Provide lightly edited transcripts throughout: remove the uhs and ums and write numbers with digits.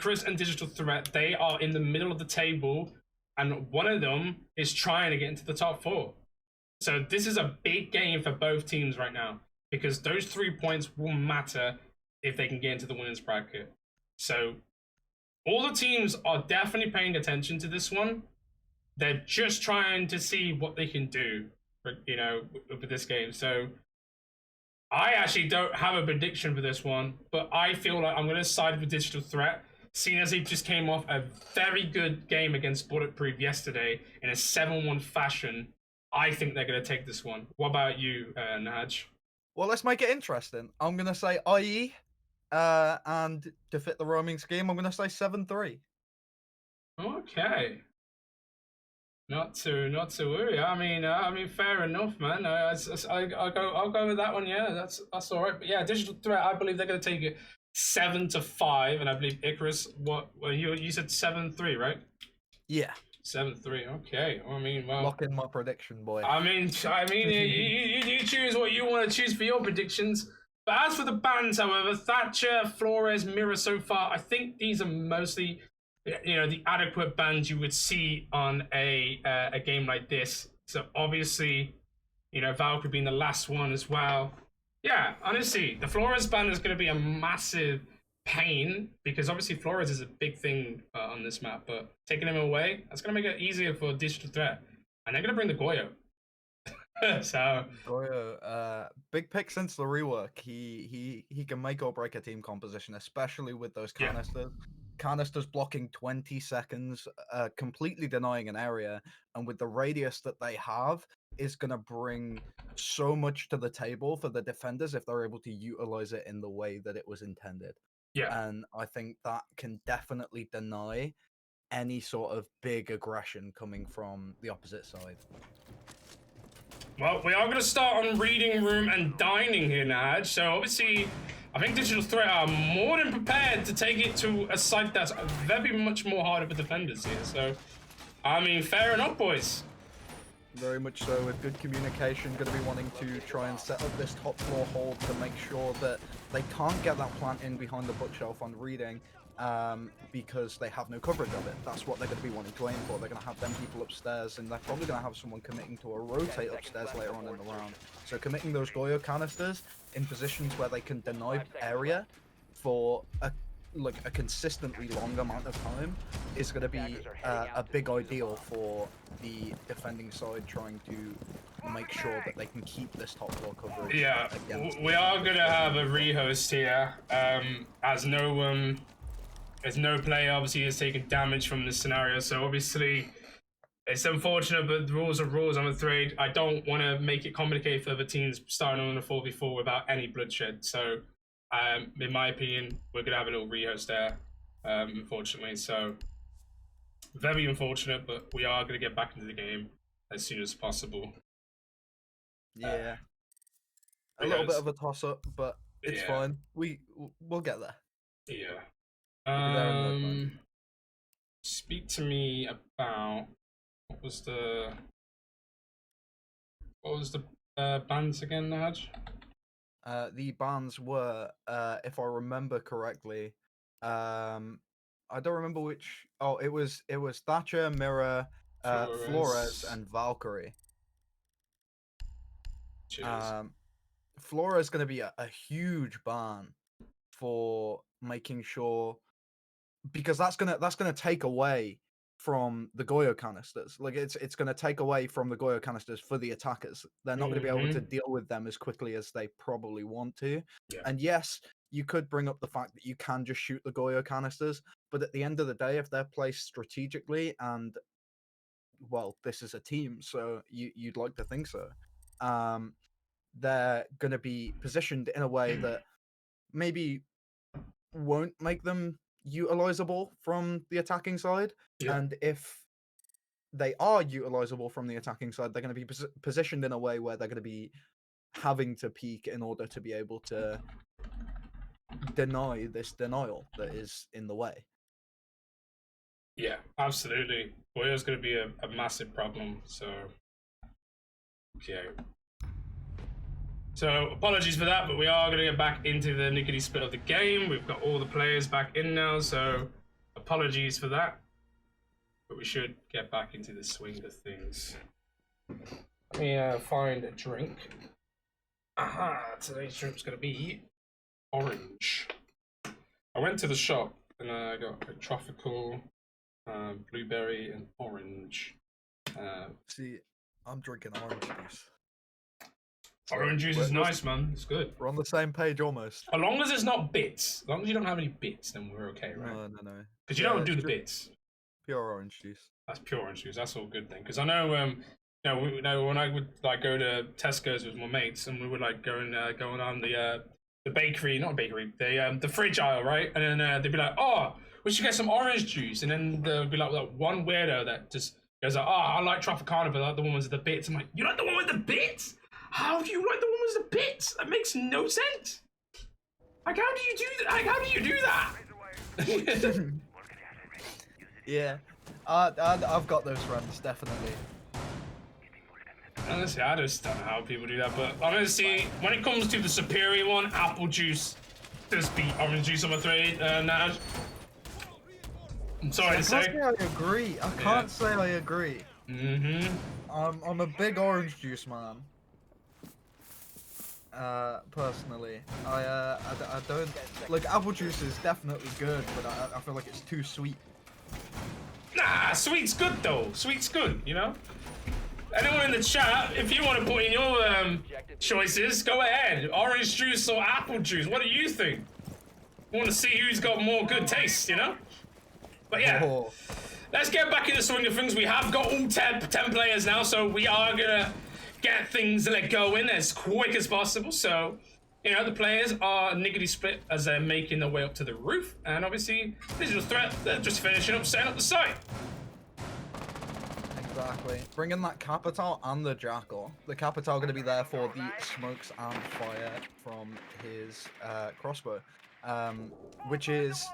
Icarus and Digital Threat, they are in the middle of the table, and one of them is trying to get into the top 4. So this is a big game for both teams right now, because those 3 points will matter if they can get into the winners bracket. So all the teams are definitely paying attention to this one. They're just trying to see what they can do, you know, with this game. So I actually don't have a prediction for this one, but I feel like I'm going to side with Digital Threat, seeing as they just came off a very good game against Bulletproof yesterday in a 7-1 fashion. I think they're going to take this one. What about you, Naj? Well, let's make it interesting. I'm going to say IE, and to fit the roaming scheme, I'm going to say 7-3. Okay. Not to worry. I mean, fair enough, man. I'll go with that one. Yeah, that's all right. But yeah, Digital Threat, I believe they're going to take it 7-5, and I believe Icarus. What? Well, you said 7-3, right? Yeah. 7-3. Okay. I mean, well. Lock in my prediction, boy. I mean, you choose what you want to choose for your predictions. But as for the bans, however, Thatcher, Flores, Mirror so far, I think these are mostly, you know, the adequate bans you would see on a game like this. So obviously, you know, Valkyrie being the last one as well. Yeah, honestly, the Flores ban is going to be a massive pain, because obviously Flores is a big thing on this map, but taking him away, that's going to make it easier for Digital Threat. And they're going to bring the Goyo. So Goyo, big pick since the rework. He can make or break a team composition, especially with those canisters. Yeah. Canisters blocking 20 seconds, completely denying an area, and with the radius that they have, is going to bring so much to the table for the defenders if they're able to utilize it in the way that it was intended. Yeah. And I think that can definitely deny any sort of big aggression coming from the opposite side. Well, we are going to start on reading room and dining here, Naj. So obviously, I think Digital Threat are more than prepared to take it to a site that's very much more harder for defenders here. So, I mean, fair enough, boys. Very much so, with good communication, going to be wanting to try and set up this top floor hold to make sure that they can't get that plant in behind the bookshelf on reading, because they have no coverage of it. That's what they're going to be wanting to aim for. They're going to have them people upstairs, and they're probably going to have someone committing to a rotate upstairs later on in the round. So committing those Goyo canisters in positions where they can deny area for a consistently long amount of time is going to be a big ideal for the defending side, trying to make sure that they can keep this top floor coverage. Yeah, we are going to have a rehost here, as no player obviously has taken damage from this scenario, so obviously it's unfortunate, but the rules are rules, I'm afraid. I don't want to make it complicated for the teams starting on a 4v4 without any bloodshed, so in my opinion, we're going to have a little rehost there, unfortunately. So, very unfortunate, but we are going to get back into the game as soon as possible. Yeah. A little bit of a toss-up, but it's fine. We'll get there. Yeah. Speak to me about what was the bands again, Naj? The bans were, if I remember correctly, I don't remember which. Oh, it was Thatcher, Mirror, Flores, and Valkyrie. Flores is going to be a huge ban for making sure, because that's gonna take away from the Goyo canisters. Like it's going to take away from the Goyo canisters for the attackers. They're not going to be able to deal with them as quickly as they probably want to. Yeah. And yes, you could bring up the fact that you can just shoot the Goyo canisters, but at the end of the day, if they're placed strategically, and well, this is a team, so you'd like to think so, they're going to be positioned in a way that maybe won't make them utilizable from the attacking side. Yeah. And if they are utilizable from the attacking side, they're going to be positioned in a way where they're going to be having to peek in order to be able to deny this denial that is in the way. Yeah, absolutely. Goyo's going to be a massive problem. So, okay. So, apologies for that, but we are going to get back into the nickety split of the game. We've got all the players back in now, so apologies for that. But we should get back into the swing of things. Let me find a drink. Aha! Today's drink's gonna be orange. I went to the shop and I got a tropical, blueberry, and orange. See, I'm drinking orange juice. Orange juice is nice, man. It's good. We're on the same page almost. As long as it's not bits. As long as you don't have any bits, then we're okay, right? No. Because you don't do the bits. Pure orange juice. That's pure orange juice. That's all good then. Because I know, when I would like go to Tesco's with my mates, and we would like going on the bakery, not bakery, the fridge aisle, right? And then they'd be like, "Oh, we should get some orange juice," and then there'd be like one weirdo that just goes like, "Oh, I like Tropicana, but I like the one with the bits." I'm like, "You like the one with the bits? How do you like the one with the bits? That makes no sense. Like, how do you do that? Like, how do you do that?" Yeah, I've got those friends, definitely. Honestly, I just don't know how people do that, but honestly, when it comes to the superior one, apple juice does beat orange juice, I'm afraid, Naj. I'm sorry to say. I can't say I agree. I can't say I agree. Mm-hmm. I'm a big orange juice man. Personally, I don't like apple juice is definitely good, but I feel like it's too sweet. Nah, sweet's good though. Sweet's good, you know? Anyone in the chat, if you want to put in your choices, go ahead. Orange juice or apple juice, what do you think? I want to see who's got more good taste, you know? But yeah, let's get back in the swing of things. We have got all 10 players now, so we are gonna get things going as quick as possible. So, you know, the players are niggly split as they're making their way up to the roof. And obviously, Digital Threat, they're just finishing up, setting up the site. Exactly. Bringing that Capital and the Jackal. The Capital going to be there for the smokes and fire from his crossbow. Which is,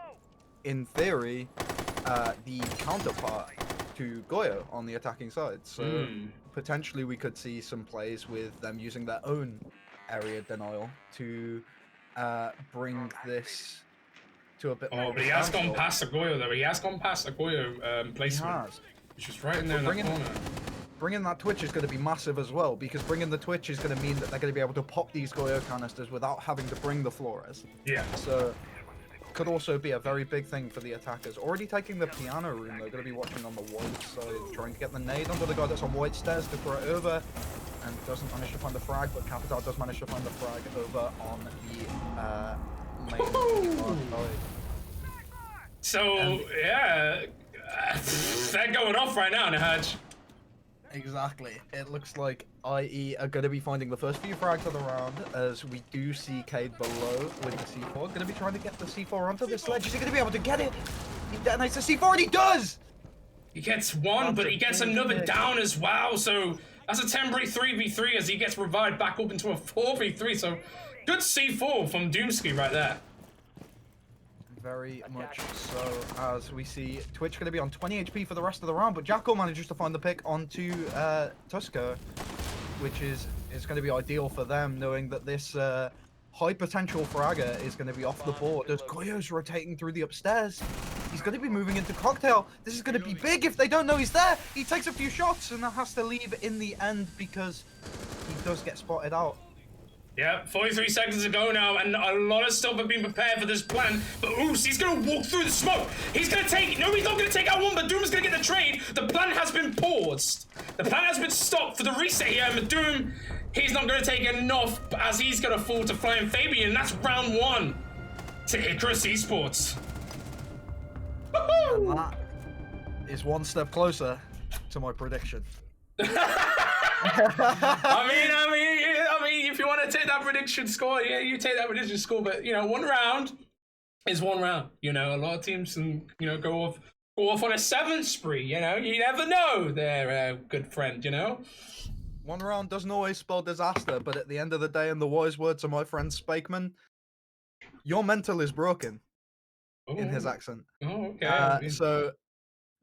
in theory, the counterpart to Goyo on the attacking side. So potentially we could see some plays with them using their own area denial to bring this to a bit more. But he has gone past the Goyo though. He has gone past the Goyo placement. Which is right in there in that corner. Bringing that Twitch is going to be massive as well, because bringing the Twitch is going to mean that they're going to be able to pop these Goyo canisters without having to bring the Flores. Yeah. So could also be a very big thing for the attackers. Already taking the piano room, they're going to be watching on the white side, trying to get the nade onto the guy that's on white stairs to throw it over, and doesn't manage to find the frag, but Capital does manage to find the frag over on the main side. So, yeah, they're going off right now, Nahaj. Exactly. It looks like IE are going to be finding the first few frags of the round, as we do see Cade below with the C4. Going to be trying to get the C4 onto this ledge. Is he going to be able to get it? He detonates the C4 and he does! He gets one, but he gets another down as well, so that's a temporary 3v3 as he gets revived back up into a 4v3, so good C4 from Doomski right there. Very much so, as we see Twitch going to be on 20 HP for the rest of the round, but Jackal manages to find the pick onto Tusker, which is going to be ideal for them, knowing that this high potential fragger is going to be off the board as Goyo's rotating through the upstairs. He's going to be moving into Cocktail. This is going to be big if they don't know he's there. He takes a few shots and has to leave in the end because he does get spotted out. Yeah, 43 seconds to go now, and a lot of stuff have been prepared for this plan. But Oos, he's gonna walk through the smoke. He's gonna take. No, he's not gonna take out one, but Doom is gonna get the trade. The plan has been paused. The plan has been stopped for the reset here, but Doom, he's not gonna take enough as he's gonna fall to Flying Fabian. That's round one to Icarus Esports. And that is one step closer to my prediction. I mean, if you want to take that prediction score, yeah, you take that prediction score. But you know, one round is one round. You know, a lot of teams can, you know, go off on a 7th spree. You know, you never know. They're a good friend. You know, one round doesn't always spell disaster, but at the end of the day, in the wise words of my friend Spakeman, your mental is broken. In his accent. Oh, okay. So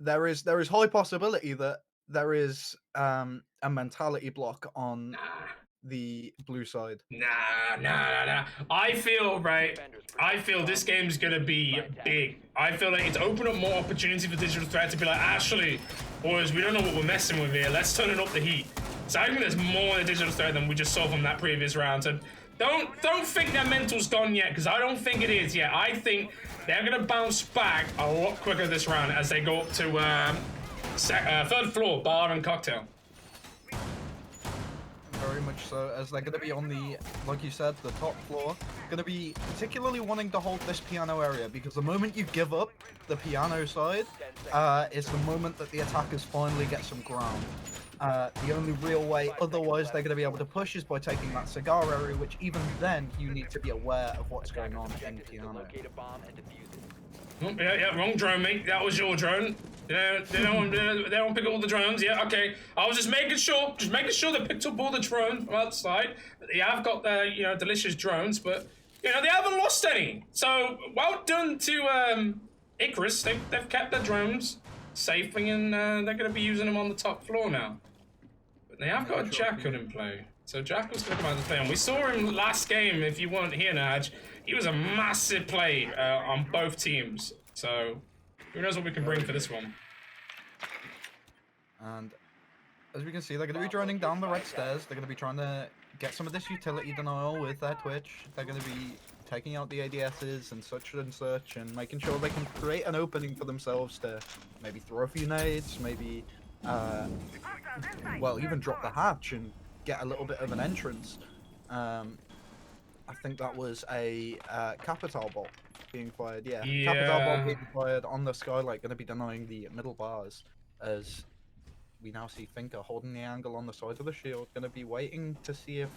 there is high possibility that there is a mentality block on the blue side. Nah. I feel this game's gonna be big. I feel like it's opened up more opportunity for Digital Threat to be like, actually, boys, we don't know what we're messing with here. Let's turn it up the heat. So I think there's more in the Digital Threat than we just saw from that previous round. So don't think their mental's gone yet, because I don't think it is yet. I think they're gonna bounce back a lot quicker this round as they go up to third floor, bar and cocktail. Very much so, as they're going to be on the, like you said, the top floor. Going to be particularly wanting to hold this piano area, because the moment you give up the piano side is the moment that the attackers finally get some ground. The only real way otherwise they're going to be able to push is by taking that cigar area, which even then you need to be aware of what's going on in piano. Oh, yeah, wrong drone, mate. That was your drone. They don't pick up all the drones. Yeah, okay. I was just making sure they picked up all the drones from outside. Yeah, I've got delicious drones, but they haven't lost any. So well done to Icarus. They've kept their drones safe, and they're going to be using them on the top floor now. But they have got a Jackal in play. So Jackal's going to come out to play, and we saw him last game. If you weren't here, Naj, he was a massive play on both teams. So who knows what we can bring for this one. And as we can see, they're going to be droning down the red stairs. They're going to be trying to get some of this utility denial with their Twitch. They're going to be taking out the ADSs and such, and making sure they can create an opening for themselves to maybe throw a few nades, maybe, well, even drop the hatch and get a little bit of an entrance. I think that was a Capital Bolt being fired, yeah. Capital Bolt being fired on the skylight, going to be denying the middle bars, as we now see Finker holding the angle on the side of the shield, going to be waiting to see if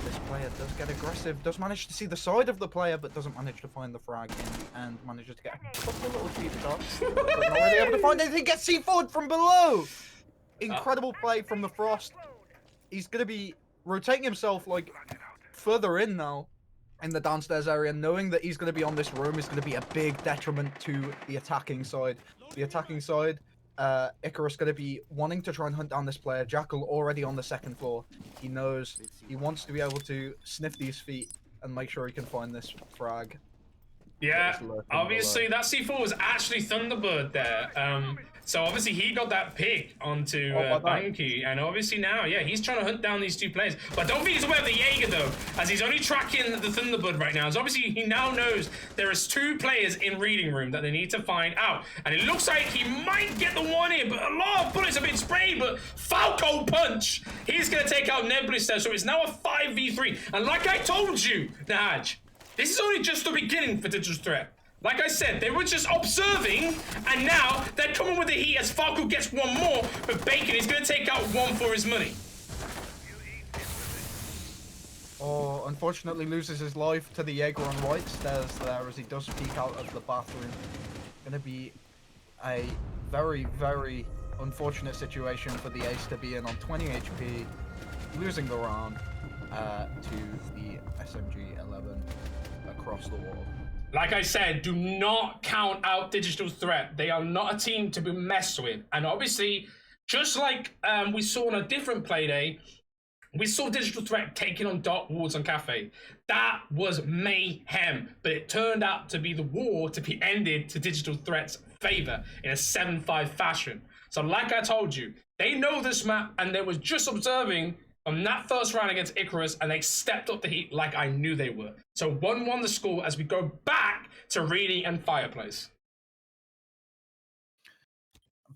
this player does get aggressive, does manage to see the side of the player, but doesn't manage to find the frag in the end, manages to get a couple of little cheap shots, but not really able to find anything, gets C4'd from below! Incredible play from the Frost. He's going to be rotating himself, like, further in now, in the downstairs area, knowing that he's going to be on this room is going to be a big detriment to the attacking side. The attacking side, Icarus going to be wanting to try and hunt down this player. Jackal already on the second floor. He knows he wants to be able to sniff these feet and make sure he can find this frag. Yeah, obviously that C4 was actually Thunderbird there. So obviously he got that pick onto Banky, and obviously now, yeah, he's trying to hunt down these two players. But don't think he's aware of the Jaeger though, as he's only tracking the Thunderbird right now. So obviously he now knows there is two players in reading room that they need to find out. And it looks like he might get the one in, but a lot of bullets have been sprayed, but Falco Punch, he's gonna take out Nebulous there, so it's now a 5v3. And like I told you, Naj, this is only just the beginning for Digital Threat. Like I said, they were just observing, and now they're coming with the heat as Falco gets one more, but Bacon is going to take out one for his money. Oh, unfortunately loses his life to the Jaeger on right stairs there as he does peek out of the bathroom. Going to be a very, very unfortunate situation for the Ace to be in on 20 HP, losing the round to the SMG-11 across the wall. Like I said, do not count out Digital Threat. They are not a team to be messed with. And obviously, just like we saw on a different play day, we saw Digital Threat taking on Dark Wards on Kafe. That was mayhem, but it turned out to be the war to be ended to Digital Threat's favor in a 7-5 fashion. So like I told you, they know this map, and they were just observing on that first round against Icarus, and they stepped up the heat like I knew they were. So 1-1 the score as we go back to Reading and Fireplace.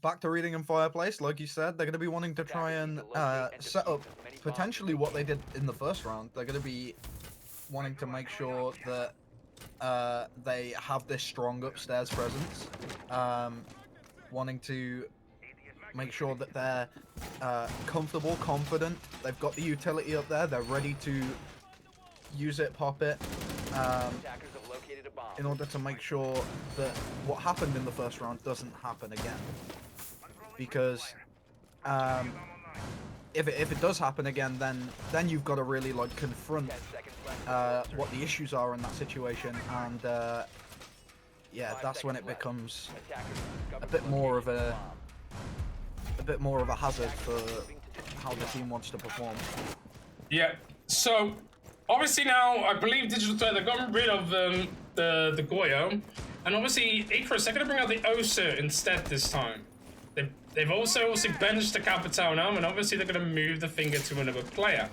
Back to Reading and Fireplace, like you said, they're going to be wanting to try and set up potentially what they did in the first round. They're going to be wanting to make sure that they have this strong upstairs presence, wanting to make sure that they're comfortable, confident. They've got the utility up there. They're ready to use it, pop it, in order to make sure that what happened in the first round doesn't happen again. Because if it does happen again, then you've got to really like confront what the issues are in that situation, and yeah, that's when it becomes a bit more of a hazard for how the team wants to perform. Yeah. So obviously now I believe Digital Threat they've gotten rid of the Goyo, and obviously Icarus they're gonna bring out the Osa instead this time. They've also benched the Capital now, and obviously they're gonna move the finger to another player.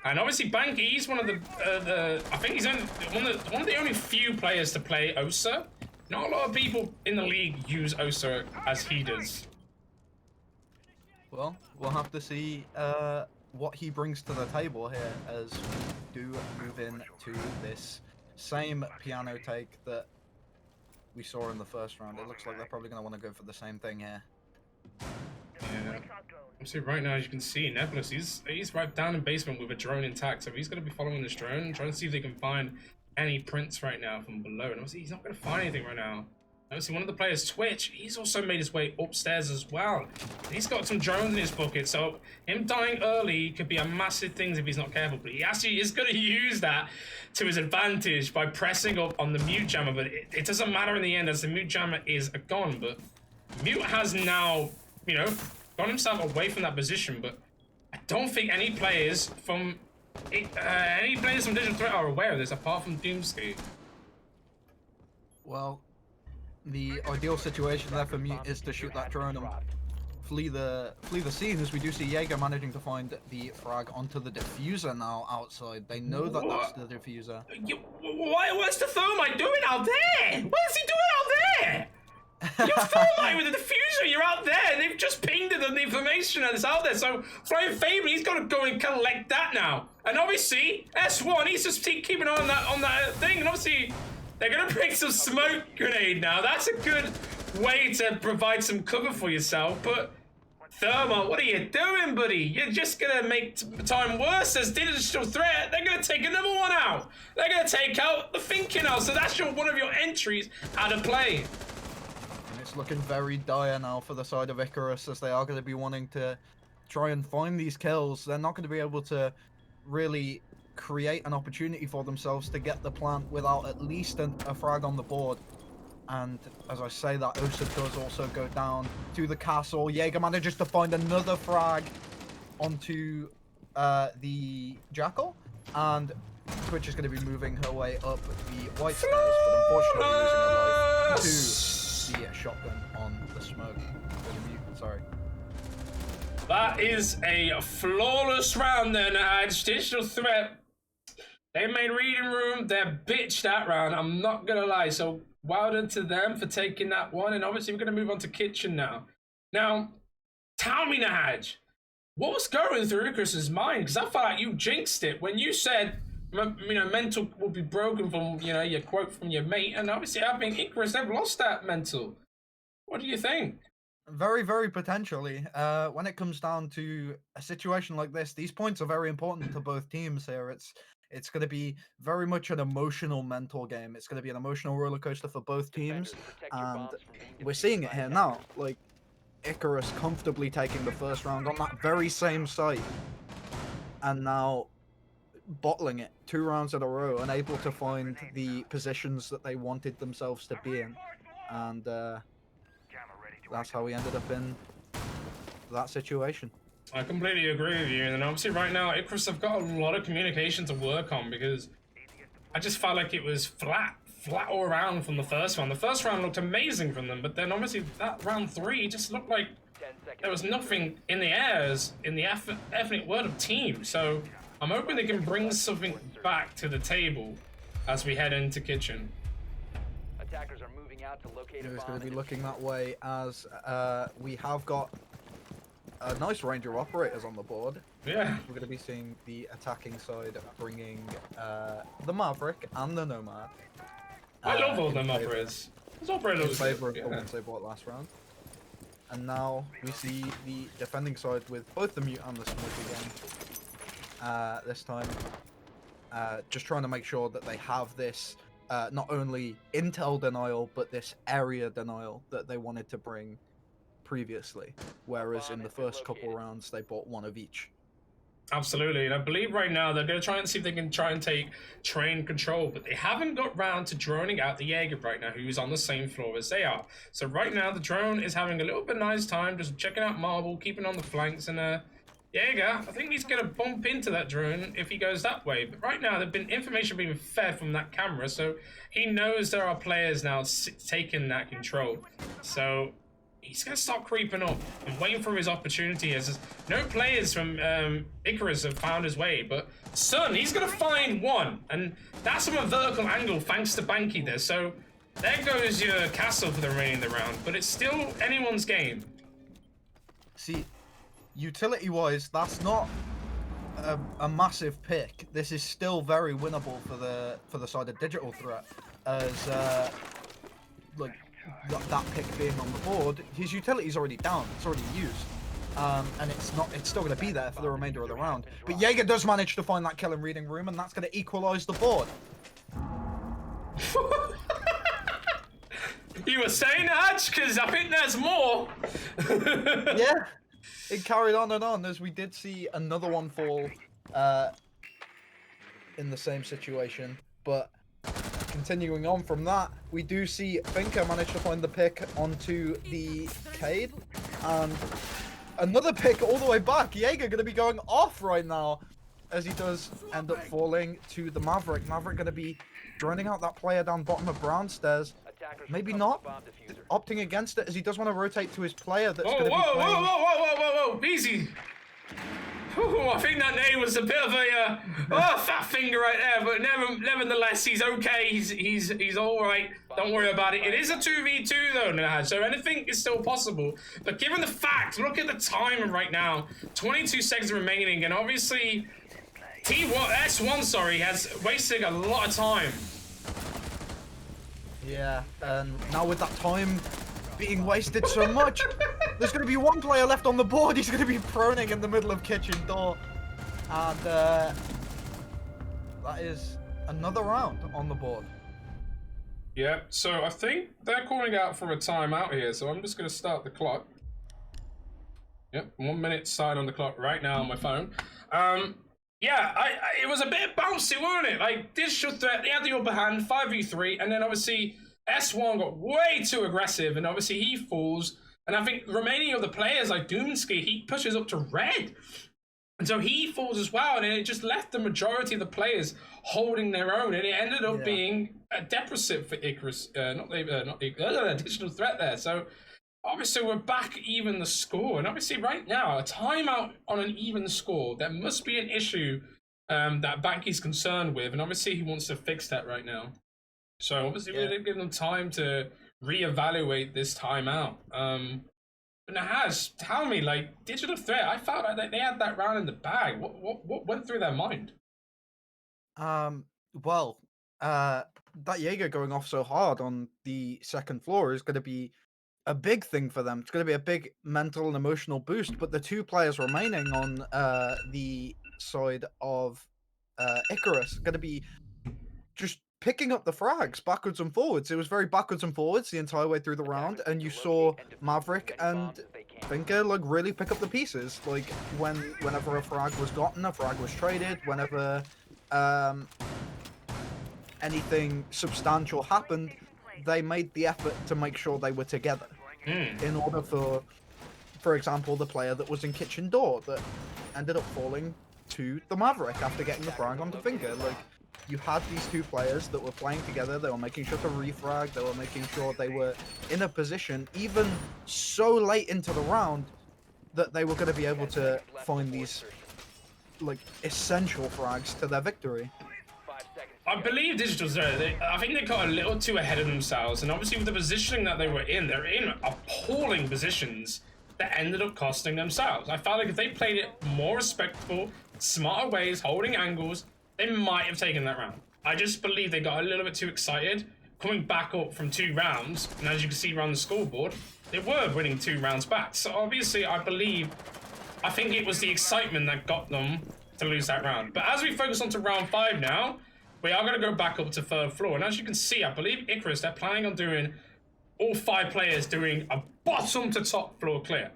And obviously Banky, he's one of the I think he's only, one of the only few players to play Osa. Not a lot of people in the league use Osa as he does. Well, we'll have to see what he brings to the table here as we do move into this same piano take that we saw in the first round. It looks like they're probably going to want to go for the same thing here. Yeah. Obviously right now, as you can see, Nebulous, he's right down in basement with a drone intact, so he's going to be following this drone, trying to see if they can find any prints right now from below. And obviously he's not going to find anything right now. Obviously one of the players, Twitch, he's also made his way upstairs as well. He's got some drones in his bucket, so him dying early could be a massive thing if he's not careful. But he actually is going to use that to his advantage by pressing up on the mute jammer. But it doesn't matter in the end as the mute jammer is gone. But Mute has now, you know, got himself away from that position. But I don't think any players from Digital Threat are aware of this apart from Doomski. Well, the ideal situation there for Mute is to shoot that drone and flee the scene, as we do see Jaeger managing to find the frag onto the diffuser now outside. They know that that's the diffuser. What's the thermite doing out there? What is he doing out there? You're thermite with the diffuser, you're out there. They've just pinged it on the information that's out there. So Flying Faber, he's got to go and collect that now. And obviously, S1, he's just keeping on that thing. And obviously, they're gonna bring some smoke grenade now. That's a good way to provide some cover for yourself. But Thermal, what are you doing, buddy? You're just gonna make time worse. As Digital Threat, they're gonna take another one out. They're gonna take out the Thinking now. So that's one of your entries out of play. And it's looking very dire now for the side of Icarus, as they are going to be wanting to try and find these kills. They're not going to be able to really create an opportunity for themselves to get the plant without at least a frag on the board. And as I say that, Osa does also go down to the castle. Jaeger manages to find another frag onto the Jackal, and Twitch is going to be moving her way up the white stairs, but unfortunately losing her life to the shotgun on the smoke. Sorry. That is a flawless round then. Digital Threat, they made reading room. They're bitched that round. I'm not gonna lie. So well done to them for taking that one. And obviously we're gonna move on to kitchen now. Now, tell me, Nahaj, what was going through Icarus's mind? Because I felt like you jinxed it when you said, you know, mental will be broken from, you know, your quote from your mate. And obviously I think Icarus, they've lost that mental. What do you think? Very, very potentially. When it comes down to a situation like this, these points are very important to both teams here. It's going to be very much an emotional, mental game. It's going to be an emotional roller coaster for both teams, and we're seeing it here now. Like, Icarus comfortably taking the first round on that very same site, and now bottling it 2 rounds in a row, and able to find the positions that they wanted themselves to be in, and that's how we ended up in that situation. I completely agree with you, and obviously right now Icarus have got a lot of communication to work on, because I just felt like it was flat all around from the first round. The first round looked amazing from them, but then obviously that round 3 just looked like there was nothing in the airs in the ethnic word of team. So I'm hoping they can bring something back to the table as we head into kitchen. Attackers are moving out to locate a bomb. It's going to be looking that way, as we have got a nice range of operators on the board. Yeah. We're going to be seeing the attacking side bringing the Maverick and the Nomad. I love all them operators. Those operators In favour of good, the yeah. ones they bought last round. And now we see the defending side with both the Mute and the Smoke again. This time, just trying to make sure that they have this not only intel denial, but this area denial that they wanted to bring previously, whereas in the first couple rounds they bought one of each. Absolutely, and I believe right now they're going to try and see if they can try and take train control, but they haven't got round to droning out the Jaeger right now, who's on the same floor as they are. So right now the drone is having a little bit nice time, just checking out Marble, keeping on the flanks, and Jaeger, I think he's going to bump into that drone if he goes that way. But right now, there's been information being fed from that camera, so he knows there are players now taking that control. So he's going to start creeping up and waiting for his opportunity. As no players from Icarus have found his way, but Sun, he's going to find one. And that's from a vertical angle thanks to Banky there. So there goes your castle for the remaining of the round, but it's still anyone's game. See, utility-wise, that's not a massive pick. This is still very winnable for the side of Digital Threat, as like that pick being on the board, his utility's already down. It's already used, and it's still going to be there for the remainder of the round. But Jaeger does manage to find that kill in reading room, and that's going to equalize the board. You were saying, Hatch? Because I think there's more. Yeah, it carried on and on, as we did see another one fall in the same situation. But continuing on from that, we do see Finka manage to find the pick onto the Cade. And another pick all the way back. Jaeger going to be going off right now, as he does end up falling to the Maverick. Maverick going to be droning out that player down bottom of Brown stairs. Maybe not. Opting against it, as he does want to rotate to his player that's going to be playing... Whoa, easy. Ooh, I think that name was a bit of a fat finger right there, but nevertheless, he's okay. He's all right. Don't worry about it. It is a 2v2 though, Nahad, so anything is still possible. But given the fact, look at the time right now, 22 seconds remaining, and obviously S1, sorry, has wasted a lot of time. Yeah, and now with that time being wasted so much, there's going to be one player left on the board. He's going to be proning in the middle of kitchen door. And that is another round on the board. Yeah, so I think they're calling out for a timeout here, so I'm just going to start the clock. Yep, 1 minute sign on the clock right now on my phone. Yeah, it was a bit bouncy, wasn't it? Like, Digital Threat, they had the upper hand, 5v3, and then obviously S1 got way too aggressive, and obviously he falls. And I think remaining of the players, like Doomski, he pushes up to red. And so he falls as well, and it just left the majority of the players holding their own, and it ended up being a deficit for Icarus, Digital Threat there. So obviously we're back even the score, and obviously right now a timeout on an even score, there must be an issue that Banky's concerned with, and obviously he wants to fix that right now. So obviously we didn't give them time to reevaluate this timeout. But Nahaz, tell me, like, Digital Threat, I felt like they had that round in the bag. What went through their mind? Well, that Jaeger going off so hard on the second floor is going to be a big thing for them. It's going to be a big mental and emotional boost. But the two players remaining on the side of Icarus are going to be just picking up the frags backwards and forwards. It was very backwards and forwards the entire way through the round, and you saw Maverick and Finka like really pick up the pieces. Like whenever a frag was gotten, a frag was traded. Whenever anything substantial happened, they made the effort to make sure they were together. In order for example, the player that was in kitchen door that ended up falling to the Maverick after getting the frag onto Finka. Like, you had these two players that were playing together, they were making sure to refrag, they were making sure they were in a position, even so late into the round, that they were going to be able to find these, like, essential frags to their victory. I believe Digital Threat, I think they got a little too ahead of themselves, and obviously with the positioning that they were in, they're in appalling positions that ended up costing themselves. I felt like if they played it more respectful, smarter ways, holding angles, they might have taken that round. I just believe they got a little bit too excited, coming back up from 2 rounds, and as you can see around the scoreboard, they were winning 2 rounds back. So obviously, I think it was the excitement that got them to lose that round. But as we focus on to round 5 now, we are going to go back up to 3rd floor. And as you can see, I believe Icarus, they're planning on doing all 5 players doing a bottom to top floor clear.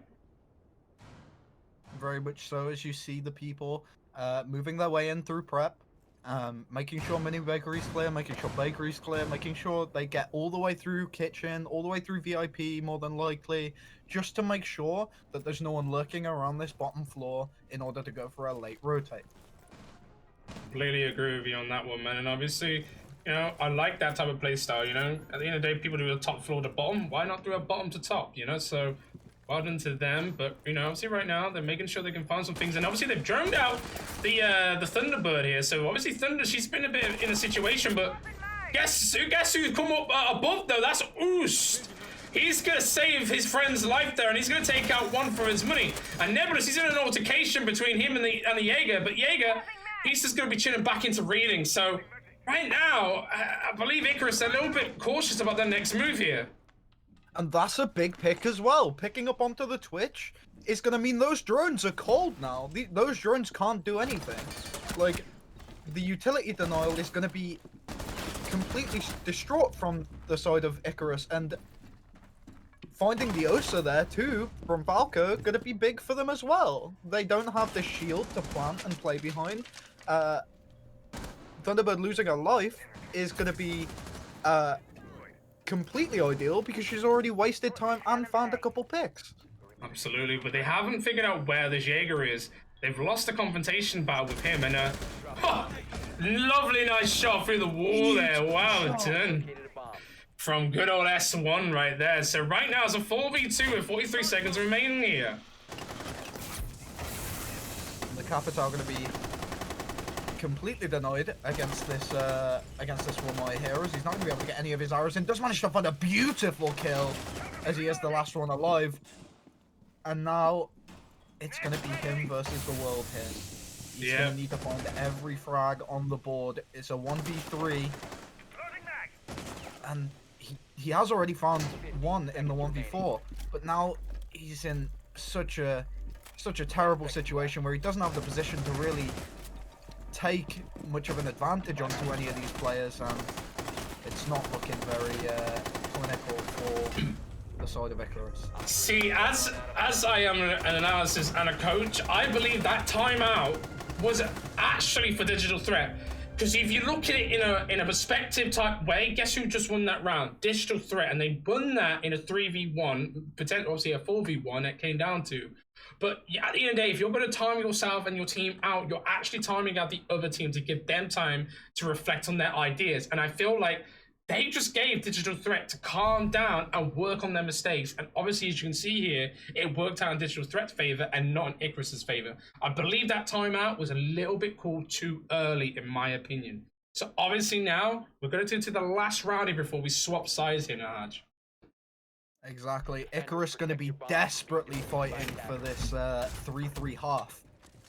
Very much so, as you see the people moving their way in through prep. Making sure mini bakery's clear, making sure bakery's clear, making sure they get all the way through kitchen, all the way through VIP, more than likely, just to make sure that there's no one lurking around this bottom floor in order to go for a late rotate. Completely agree with you on that one, man. And obviously, you know, I like that type of play style, you know. At the end of the day, people do a top floor to bottom. Why not do a bottom to top, you know? So, well done to them. But, you know, obviously right now, they're making sure they can find some things. And obviously, they've droned out the Thunderbird here. So, obviously, Thunder, she's been a bit in a situation. But guess who's come up above, though? That's Oost. He's going to save his friend's life there, and he's going to take out one for his money. And Nebulous, he's in an altercation between him and the Jaeger. But Jaeger, he's just going to be chilling back into reading. So, right now, I believe Icarus are a little bit cautious about their next move here. And that's a big pick as well. Picking up onto the Twitch is going to mean those drones are cold now. Those drones can't do anything. Like, the utility denial is going to be completely distraught from the side of Icarus. And finding the Osa there too from Falco going to be big for them as well. They don't have the shield to plant and play behind. Thunderbird losing her life is going to be completely ideal because she's already wasted time and found a couple picks. Absolutely, but they haven't figured out where the Jaeger is. They've lost the confrontation battle with him, and lovely nice shot through the wall there. Wow, done. From good old S1 right there. So right now it's a 4v2 with 43 seconds remaining here. The Capital going to be completely denied against this Ramai here, as he's not going to be able to get any of his arrows in. Does manage to find a beautiful kill as he is the last one alive. And now it's going to be him versus the world here. He's going to need to find every frag on the board. It's a 1v3. And he has already found one in the 1v4, but now he's in such a terrible situation where he doesn't have the position to really take much of an advantage onto any of these players, and it's not looking very clinical for the side of Icarus. See, as I am an analysis and a coach, I believe that timeout was actually for Digital Threat. Because if you look at it in a perspective type way, guess who just won that round? Digital Threat, and they won that in a 3v1, potentially obviously a 4v1 it came down to. But at the end of the day, if you're going to time yourself and your team out, you're actually timing out the other team to give them time to reflect on their ideas. And I feel like they just gave Digital Threat to calm down and work on their mistakes. And obviously, as you can see here, it worked out in Digital Threat's favor and not in Icarus's favor. I believe that timeout was a little bit called too early, in my opinion. So obviously now, we're going to do to the last round here before we swap sides here, Nahaj. Exactly. Icarus going to be desperately fighting for this 3-3 half.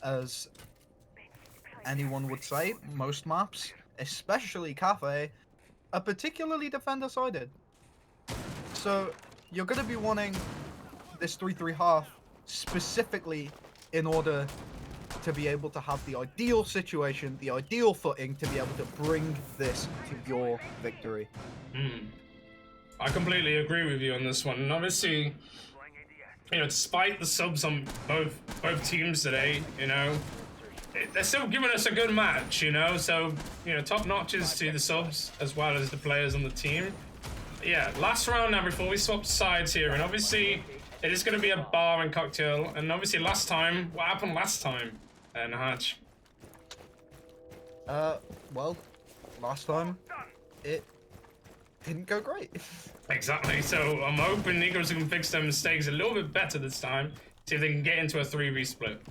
As anyone would say, most maps, especially Kafe, are particularly defender-sided. So you're going to be wanting this 3-3 half specifically in order to be able to have the ideal situation, the ideal footing to be able to bring this to your victory. I completely agree with you on this one. And obviously, you know, despite the subs on both teams today, you know, they're still giving us a good match, you know, so, you know, top notches to the subs as well as the players on the team. Yeah, last round now before we swap sides here, and obviously it is going to be a bar and cocktail, and obviously last time, what happened last time, Nahaj? Well, last time, it didn't go great. Exactly, so I'm hoping Icarus can fix their mistakes a little bit better this time, see if they can get into a 3v split.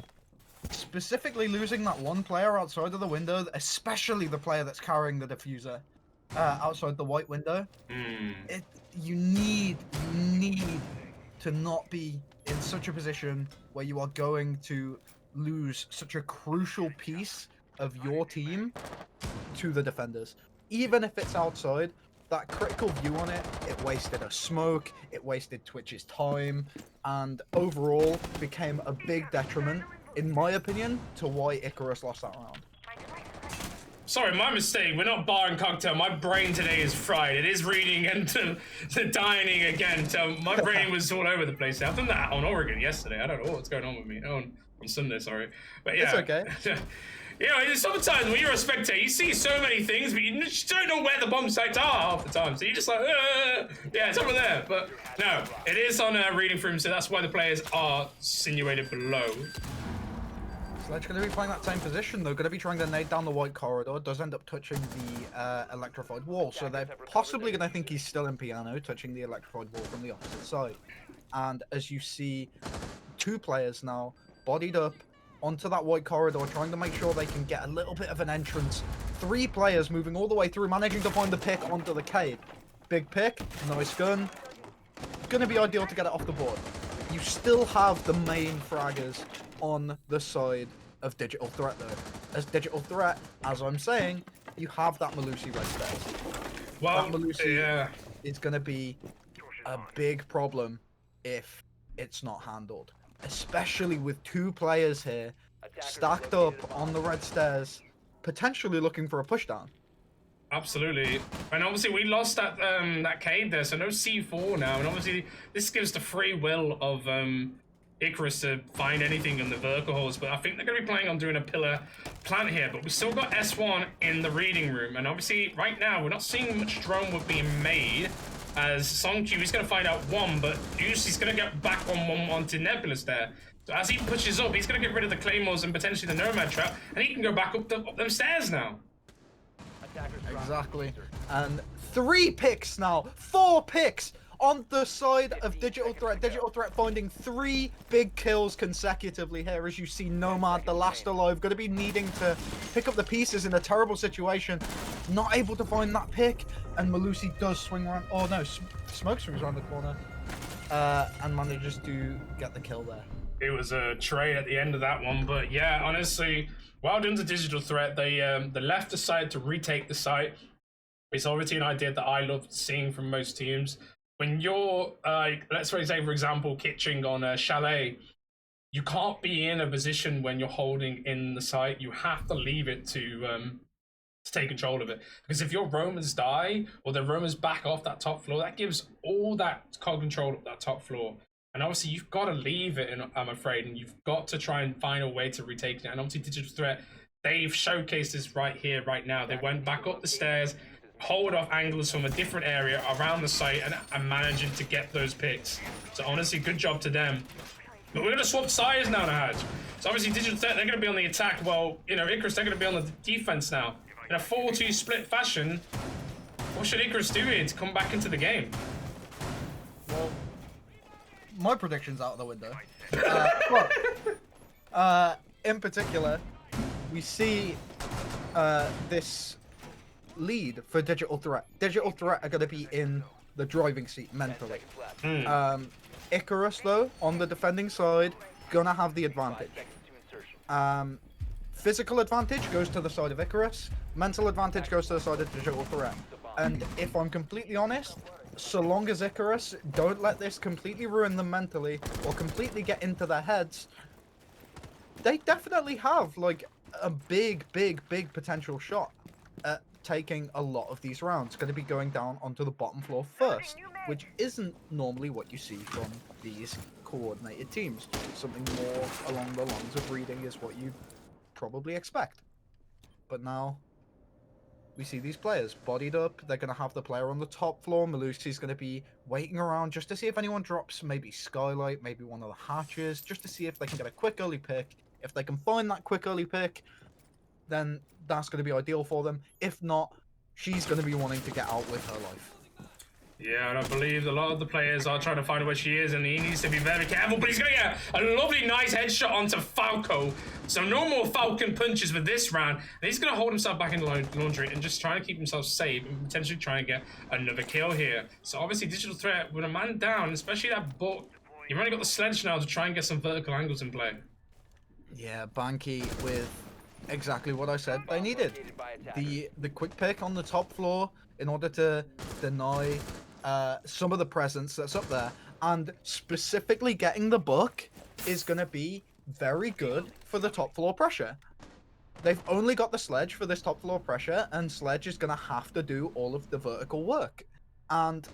Specifically losing that one player outside of the window, especially the player that's carrying the diffuser outside the white window. You need to not be in such a position where you are going to lose such a crucial piece of your team to the defenders. Even if it's outside, that critical view on it, it wasted a smoke, it wasted Twitch's time, and overall became a big detriment, in my opinion, to why Icarus lost that round. Sorry, my mistake. We're not bar and cocktail. My brain today is fried. It is reading and dining again. So my brain was all over the place. I've done that on Oregon yesterday. I don't know what's going on with me. Oh, on Sunday, sorry. But yeah. It's okay. You know, sometimes when you're a spectator, you see so many things, but you just don't know where the bomb sites are half the time. So you're just like, yeah, it's over there. But no, it is on a reading room, so that's why the players are insinuated below. Sledge going to be playing that same position, though. Going to be trying to nade down the white corridor. Does end up touching the electrified wall, so they're possibly going to think he's still in piano, touching the electrified wall from the opposite side. And as you see, 2 players now bodied up onto that white corridor, trying to make sure they can get a little bit of an entrance. 3 players moving all the way through, managing to find the pick onto the cave. Big pick, nice gun. Gonna be ideal to get it off the board. You still have the main fraggers on the side of Digital Threat, though. As Digital Threat, as I'm saying, you have that Melusi red stairs. Well, that Melusi yeah. is gonna be a big problem if it's not handled. Especially with 2 players here, stacked up on the red stairs, potentially looking for a pushdown. Absolutely, and obviously we lost that that cave there, so no C4 now, and obviously this gives the free will of Icarus to find anything in the vertical holes, but I think they're going to be planning on doing a pillar plant here, but we've still got S1 in the reading room, and obviously right now we're not seeing much drone work being made, as Songq is going to find out 1, but Deuce is going to get back on 1 onto Nebulous there. So as he pushes up, he's going to get rid of the Claymores and potentially the Nomad Trap, and he can go back up them stairs now. Exactly. And 3 picks now. 4 picks on the side of Digital Threat. Digital Threat finding 3 big kills consecutively here, as you see Nomad, the last alive, going to be needing to pick up the pieces in a terrible situation. Not able to find that pick, and Melusi does swing around. Oh no, Smoke swings around the corner and manages to get the kill there. It was a trade at the end of that one, but yeah, honestly, well done to Digital Threat. They left the site to retake the site. It's obviously an idea that I love seeing from most teams. When you're, let's say, for example, kitching on a chalet, you can't be in a position when you're holding in the site. You have to leave it to take control of it. Because if your roamers die, or the roamers back off that top floor, that gives all that control of that top floor. And obviously, you've got to leave it, I'm afraid, and you've got to try and find a way to retake it. And obviously, Digital Threat, they've showcased this right here, right now. They went back up the stairs, hold off anglers from a different area around the site, and managing to get those picks. So honestly, good job to them. But we're going to swap sides now, Nahaj. So obviously, Digital Threat, they're going to be on the attack. Well, you know, Icarus, they're going to be on the defense now. In a 4-2 split fashion, what should Icarus do here to come back into the game? Well, my prediction's out of the window. In particular, we see this lead for Digital Threat. Digital Threat are going to be in the driving seat mentally. Icarus, though, on the defending side, gonna have the advantage. Physical advantage goes to the side of Icarus. Mental advantage goes to the side of Digital Threat. And if I'm completely honest, so long as Icarus don't let this completely ruin them mentally or completely get into their heads, they definitely have like a big potential shot at taking a lot of these rounds. Going to be going down onto the bottom floor first, which isn't normally what you see from these coordinated teams. Something more along the lines of reading is what you probably expect. But now we see these players bodied up. They're going to have the player on the top floor. Melusi's going to be waiting around just to see if anyone drops maybe Skylight, maybe one of the hatches, just to see if they can get a quick early pick. If they can find that quick early pick, then that's going to be ideal for them. If not, she's going to be wanting to get out with her life. Yeah, and I believe a lot of the players are trying to find out where she is, and he needs to be very careful, but he's going to get a lovely, nice headshot onto Falco. So no more Falcon punches for this round, and he's going to hold himself back in the laundry and just try to keep himself safe and potentially try and get another kill here. So obviously, Digital Threat, with a man down, especially that book, you've only got the sledge now to try and get some vertical angles in play. Yeah, Banky with exactly what I said they needed. The quick pick on the top floor in order to deny some of the presence that's up there, and specifically getting the book is going to be very good for the top floor pressure. They've only got the sledge for this top floor pressure, and sledge is going to have to do all of the vertical work. And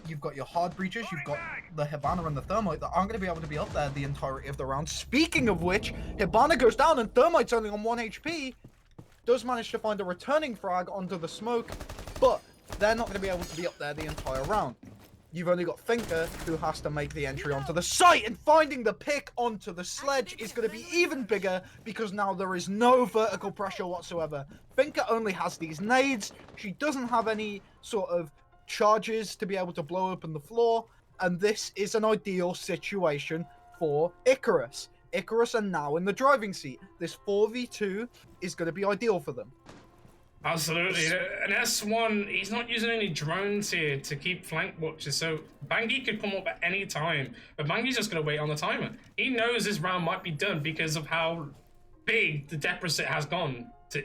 you've got your hard breaches, you've got the Hibana and the Thermite that aren't going to be able to be up there the entirety of the round. Speaking of which, Hibana goes down and Thermite's only on 1 HP. Does manage to find a returning frag onto the smoke, but they're not going to be able to be up there the entire round. You've only got Finker, who has to make the entry onto the site, and finding the pick onto the sledge is going to be even bigger because now there is no vertical pressure whatsoever. Finker only has these nades. She doesn't have any sort of charges to be able to blow open the floor, and this is an ideal situation for Icarus. Icarus are now in the driving seat. This 4v2 is going to be ideal for them. Absolutely. An S1, he's not using any drones here to keep flank watches, so Bangi could come up at any time, but Bangi's just going to wait on the timer. He knows this round might be done because of how big the deficit has gone to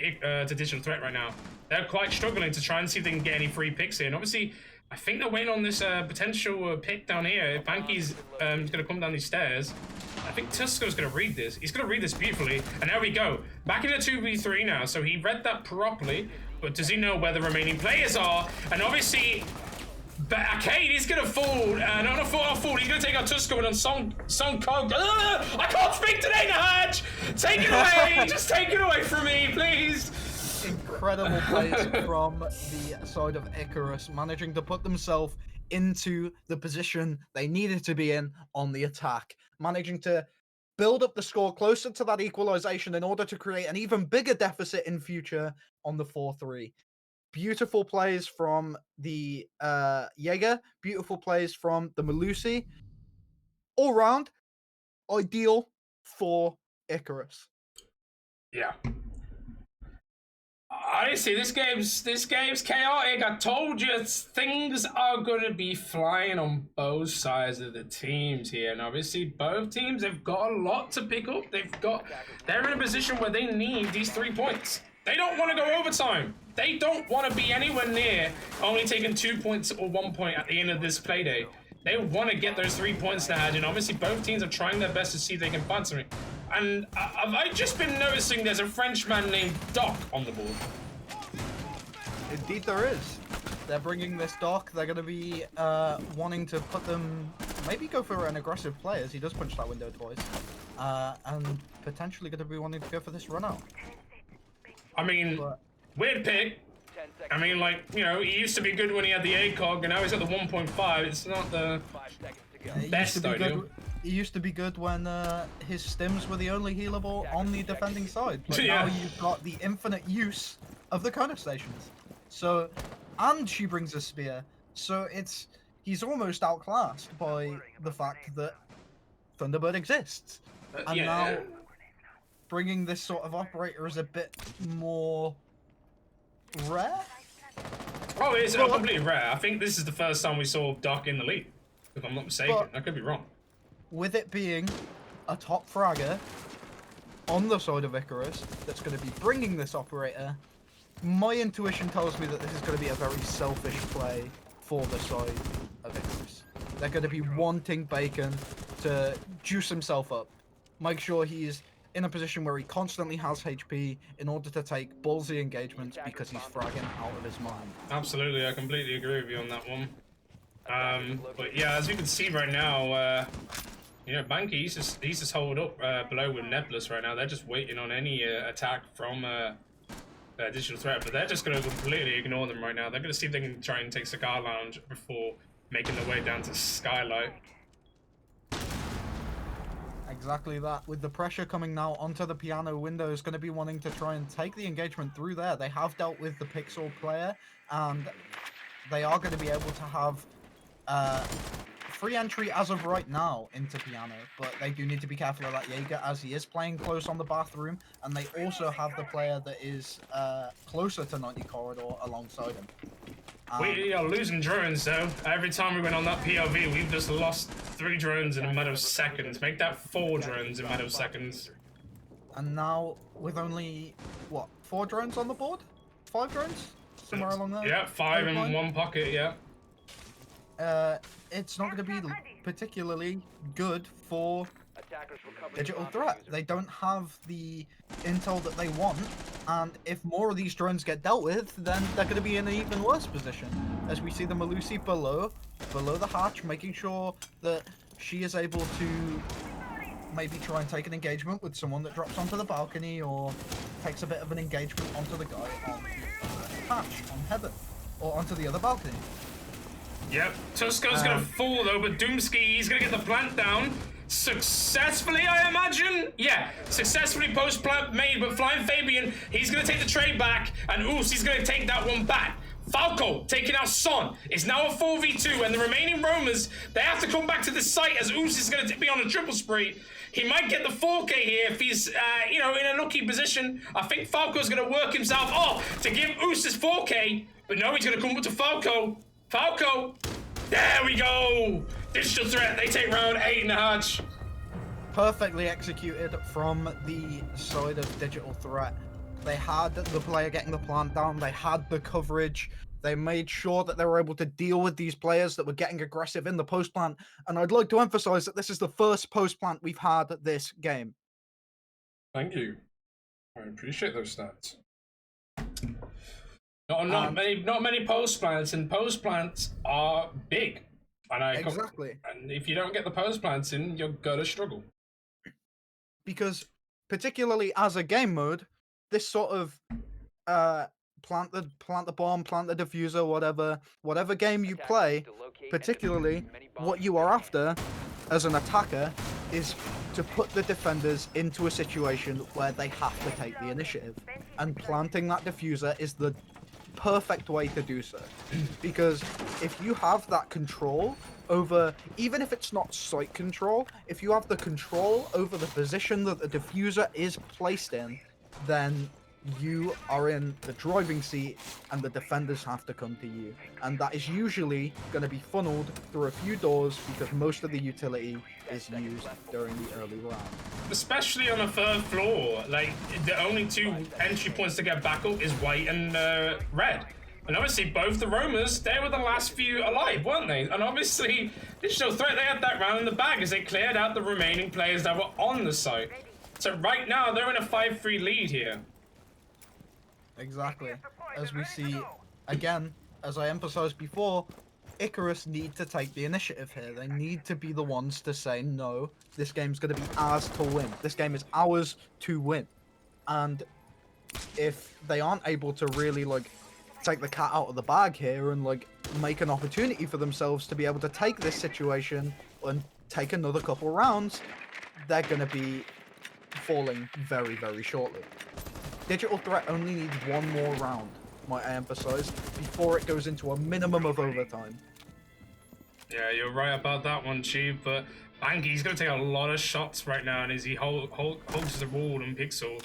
Digital Threat right now. They're quite struggling to try and see if they can get any free picks here, and obviously, I think they're waiting on this potential pick down here. If Banki's going to come down these stairs, I think Tusko's going to read this. He's going to read this beautifully. And there we go. Back in a 2v3 now. So he read that properly. But does he know where the remaining players are? And obviously, Arcade is going to fall. Not fall. He's going to take out Tusko and on Song Cog. I can't speak today, Nahaj! Take it away! Just take it away from me, please! Incredible plays from the side of Icarus, managing to put themselves into the position they needed to be in on the attack, managing to build up the score closer to that equalization in order to create an even bigger deficit in future on the 4-3. Beautiful plays from the Jaeger, beautiful plays from the Malusi. All round, ideal for Icarus. Yeah. Honestly, this game's chaotic. I told you things are gonna be flying on both sides of the teams here, and obviously both teams have got a lot to pick up. They're in a position where they need these 3 points. They don't want to go overtime. They don't want to be anywhere near only taking 2 points or 1 point at the end of this playday. They want to get those 3 points to Hadge, and obviously both teams are trying their best to see if they can find something. And I've just been noticing there's a Frenchman named Doc on the board. Indeed there is. They're bringing this Doc. They're going to be wanting to put them, maybe go for an aggressive play as he does punch that window twice. And potentially going to be wanting to go for this run out. I mean, weird pick. I mean, like, you know, he used to be good when he had the ACOG, and now he's at the 1.5. It's not the best idea. He used to be good when his stims were the only healable on the defending side. But Yeah. now you've got the infinite use of the corner stations. So, and she brings a spear. So he's almost outclassed by the fact that Thunderbird exists. And yeah. now bringing this sort of operator is a bit more rare. Oh, it's completely rare. I think this is the first time we saw Doc in the league, if I'm not mistaken. I could be wrong. With it being a top fragger on the side of Icarus that's going to be bringing this operator, my intuition tells me that this is going to be a very selfish play for the side of Icarus. They're going to be wanting Bacon to juice himself up, make sure he's in a position where he constantly has HP in order to take ballsy engagements because he's fragging out of his mind. Absolutely, I completely agree with you on that one. But yeah, as you can see right now, you know, Banky, he's just holed up below with Nebulous right now. They're just waiting on any attack from Digital Threat, but they're just going to completely ignore them right now. They're going to see if they can try and take Cigar Lounge before making their way down to Skylight. Exactly that. With the pressure coming now onto the piano, window is going to be wanting to try and take the engagement through there. They have dealt with the Pixel player, and they are going to be able to have free entry as of right now into piano, but they do need to be careful of that Jaeger as he is playing close on the bathroom, and they also have the player that is closer to 90 corridor alongside him. We are losing drones though. Every time we went on that POV, we've just lost 3 drones in a matter of seconds. Make that 4 drones in a matter of seconds. And now, with only, what, 4 drones on the board? 5 drones? Somewhere along there? Yeah, 5 in one pocket, yeah. It's not going to be particularly good for Attackers recovered Digital the threat. diffuser. They don't have the intel that they want, and if more of these drones get dealt with, then they're going to be in an even worse position. As we see the Malusi below the hatch, making sure that she is able to maybe try and take an engagement with someone that drops onto the balcony, or takes a bit of an engagement onto the guy on the hatch, on heaven, or onto the other balcony. Yep, Tusko's gonna fall though, but Doomski, he's gonna get the plant down. Successfully, I imagine? Yeah, successfully post-plant made, but Flying Fabian, he's gonna take the trade back, and Oos, he's gonna take that one back. Falco, taking out Son, is now a 4v2, and the remaining roamers, they have to come back to the site as Oos is gonna be on a triple spree. He might get the 4K here if he's, you know, in a lucky position. I think Falco's gonna work himself off to give Oos his 4K, but no, he's gonna come up to Falco. Falco, there we go. Digital threat, they take round 8 in the hatch. Perfectly executed from the side of digital threat. They had the player getting the plant down, they had the coverage, they made sure that they were able to deal with these players that were getting aggressive in the post plant, and I'd like to emphasize that this is the first post plant we've had this game. Thank you. I appreciate those stats. Not many post plants, and post plants are big. And Exactly. And if you don't get the post plants in, you're gonna struggle. Because particularly as a game mode, this sort of plant the bomb, plant the diffuser, whatever game you play, particularly what you are after as an attacker is to put the defenders into a situation where they have to take the initiative, and planting that diffuser is the perfect way to do so. Because if you have that control over, even if it's not site control, if you have the control over the position that the diffuser is placed in, then you are in the driving seat and the defenders have to come to you. And that is usually going to be funneled through a few doors because most of the utility is used during the early round. Especially on the third floor, like the only two entry points to get back up is white and red. And obviously both the roamers, they were the last few alive, weren't they? And obviously Digital Threat, they had that round in the bag as they cleared out the remaining players that were on the site. So right now they're in a 5-3 lead here. Exactly. As we see, again, as I emphasized before, Icarus need to take the initiative here. They need to be the ones to say, no, this game's going to be ours to win. This game is ours to win. And if they aren't able to really, like, take the cat out of the bag here and, like, make an opportunity for themselves to be able to take this situation and take another couple rounds, they're going to be falling very, very shortly. Digital Threat only needs one more round, might I emphasize, before it goes into a minimum of overtime. Yeah, you're right about that one, Chief, but Banky, he's going to take a lot of shots right now, and as he holds the wall and Pixel,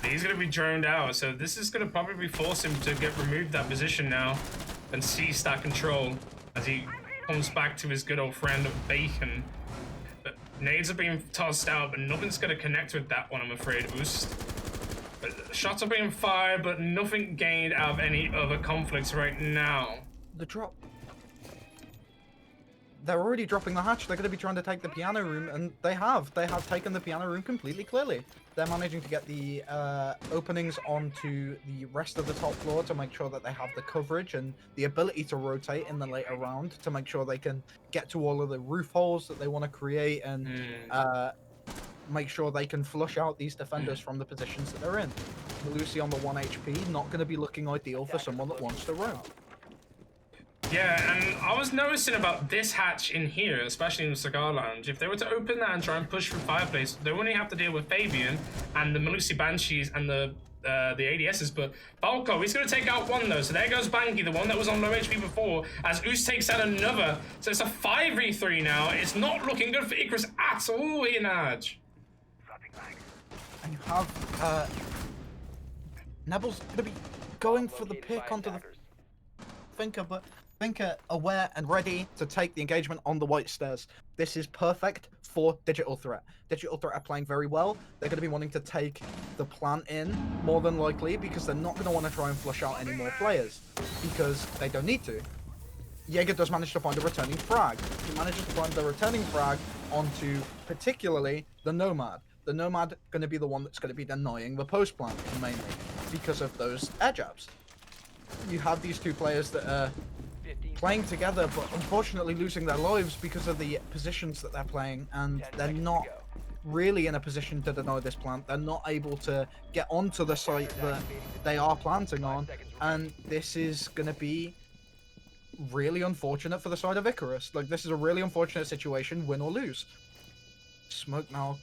he's going to be droned out, so this is going to probably force him to get removed that position now and seize that control as he comes back to his good old friend Bacon. But nades are being tossed out, but nothing's going to connect with that one, I'm afraid, Oost. Shots are being fired, but nothing gained out of any other conflicts right now. The drop. They're already dropping the hatch. They're going to be trying to take the piano room, and they have. They have taken the piano room completely clearly. They're managing to get the openings onto the rest of the top floor to make sure that they have the coverage and the ability to rotate in the later round to make sure they can get to all of the roof holes that they want to create and make sure they can flush out these defenders from the positions that they're in. Lucy on the 1 HP, not going to be looking ideal for someone that wants to roam. Yeah, and I was noticing about this hatch in here, especially in the Cigar Lounge. If they were to open that and try and push through Fireplace, they wouldn't have to deal with Fabian and the Malusi Banshees and the ADSs, but Falco, he's going to take out one though. So there goes Banky, the one that was on low HP before, as Oos takes out another. So it's a 5v3 now. It's not looking good for Icarus at all here, Naj. And you have Nebel's going to be going for the pick onto the Finker, but Finker aware and ready to take the engagement on the white stairs. This is perfect for Digital Threat. Digital Threat are playing very well. They're going to be wanting to take the plant in, more than likely, because they're not going to want to try and flush out any more players, because they don't need to. Jaeger does manage to find a returning frag. He manages to find the returning frag onto particularly the Nomad. The Nomad going to be the one that's going to be denying the post plant mainly because of those air jabs. You have these two players that are playing together, but unfortunately losing their lives because of the positions that they're playing, and they're not really in a position to deny this plant. They're not able to get onto the site that they are planting on, and this is going to be really unfortunate for the side of Icarus. Like, this is a really unfortunate situation, win or lose. Smoke now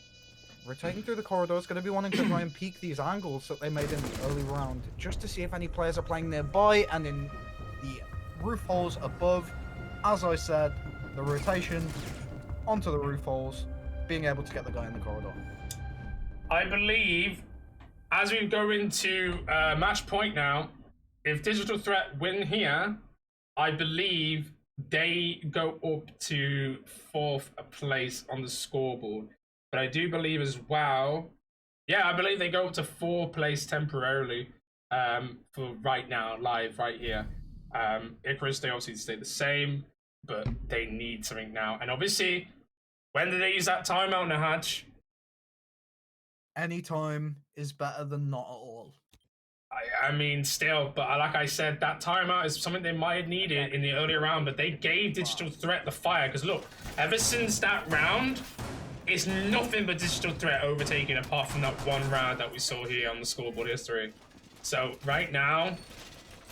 rotating through the corridor is going to be wanting to try and peek these angles that they made in the early round, just to see if any players are playing nearby and in the roof holes above. As I said, the rotation onto the roof holes, being able to get the guy in the corridor. I believe, as we go into match point now, if Digital Threat win here, I believe they go up to 4th place on the scoreboard. But I do believe as well, yeah, I believe they go up to 4th place temporarily for right now, live right here. Icarus, they obviously stay the same, but they need something now. And obviously, when did they use that timeout, Nahaj? Any time is better than not at all. I mean, still, but like I said, that timeout is something they might have needed in the earlier round, but they gave Digital Threat the fire. Because look, ever since that round, it's nothing but Digital Threat overtaking, apart from that one round that we saw here on the scoreboard history. So right now,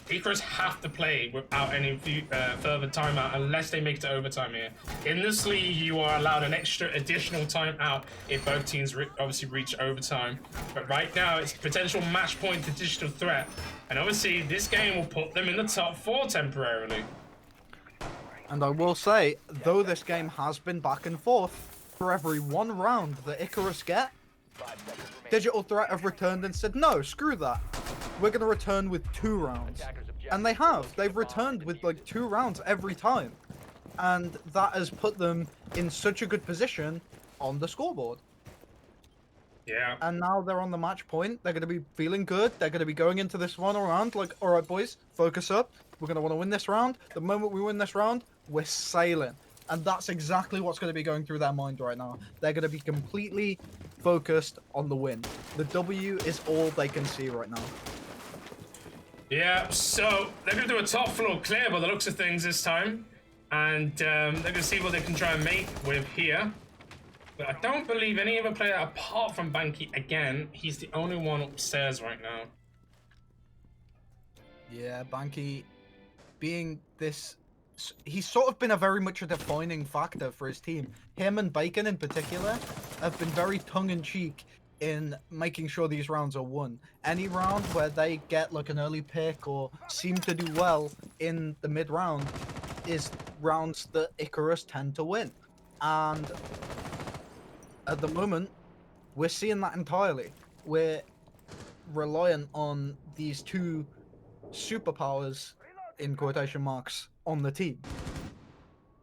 Icarus have to play without any further timeout unless they make it to overtime here. In this league, you are allowed an additional timeout if both teams obviously reach overtime. But right now, it's potential match point to Digital Threat. And obviously, this game will put them in the top 4 temporarily. And I will say, though this game has been back and forth, for every one round that Icarus get, Digital Threat have returned and said, no, screw that. We're going to return with 2 rounds. And they have. They've returned with like 2 rounds every time. And that has put them in such a good position on the scoreboard. Yeah. And now they're on the match point. They're going to be feeling good. They're going to be going into this one round like, all right, boys, focus up. We're going to want to win this round. The moment we win this round, we're sailing. And that's exactly what's going to be going through their mind right now. They're going to be completely focused on the win. The W is all they can see right now. Yeah, so they're going to do a top floor clear by the looks of things this time. And they're going to see what they can try and make with here. But I don't believe any other player apart from Banky, again, he's the only one upstairs right now. Yeah, Banky being this... He's sort of been a very much a defining factor for his team. Him and Bacon in particular have been very tongue-in-cheek in making sure these rounds are won. Any round where they get like an early pick or seem to do well in the mid-round is rounds that Icarus tend to win. And at the moment, we're seeing that entirely. We're reliant on these 2 superpowers, in quotation marks, on the team.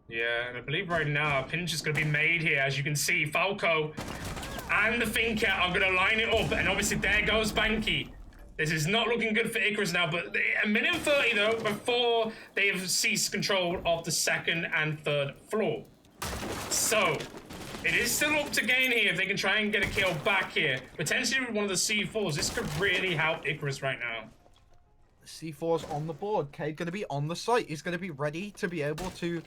Yeah, and I believe right now a pinch is going to be made here. As you can see, Falco and the Thinker are going to line it up, and obviously there goes Banky. This is not looking good for Icarus now, but a minute 30 though before they have ceased control of the 2nd and 3rd floor. So it is still up to gain here if they can try and get a kill back here. Potentially with one of the C4s. This could really help Icarus right now. C4's on the board. Cade going to be on the site. He's going to be ready to be able to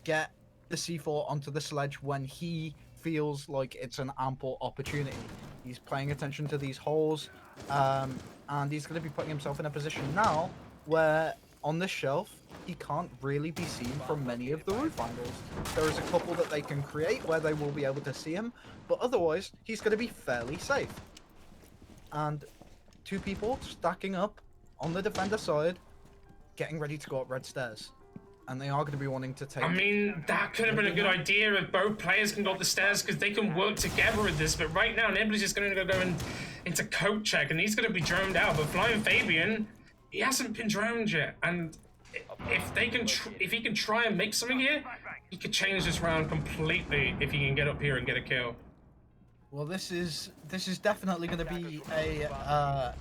get the C4 onto the sledge when he feels like it's an ample opportunity. He's paying attention to these holes, and he's going to be putting himself in a position now where on this shelf he can't really be seen from many of the roof angles. There is a couple that they can create where they will be able to see him, but otherwise he's going to be fairly safe. And 2 people stacking up on the defender side, getting ready to go up red stairs. And they are going to be wanting to take... I mean, that could have been a good idea if both players can go up the stairs because they can work together with this. But right now, Nebula's just going to go into coat check and he's going to be droned out. But Flying Fabian, he hasn't been droned yet. And if they can, if he can try and make something here, he could change this round completely if he can get up here and get a kill. Well, this is definitely going to be a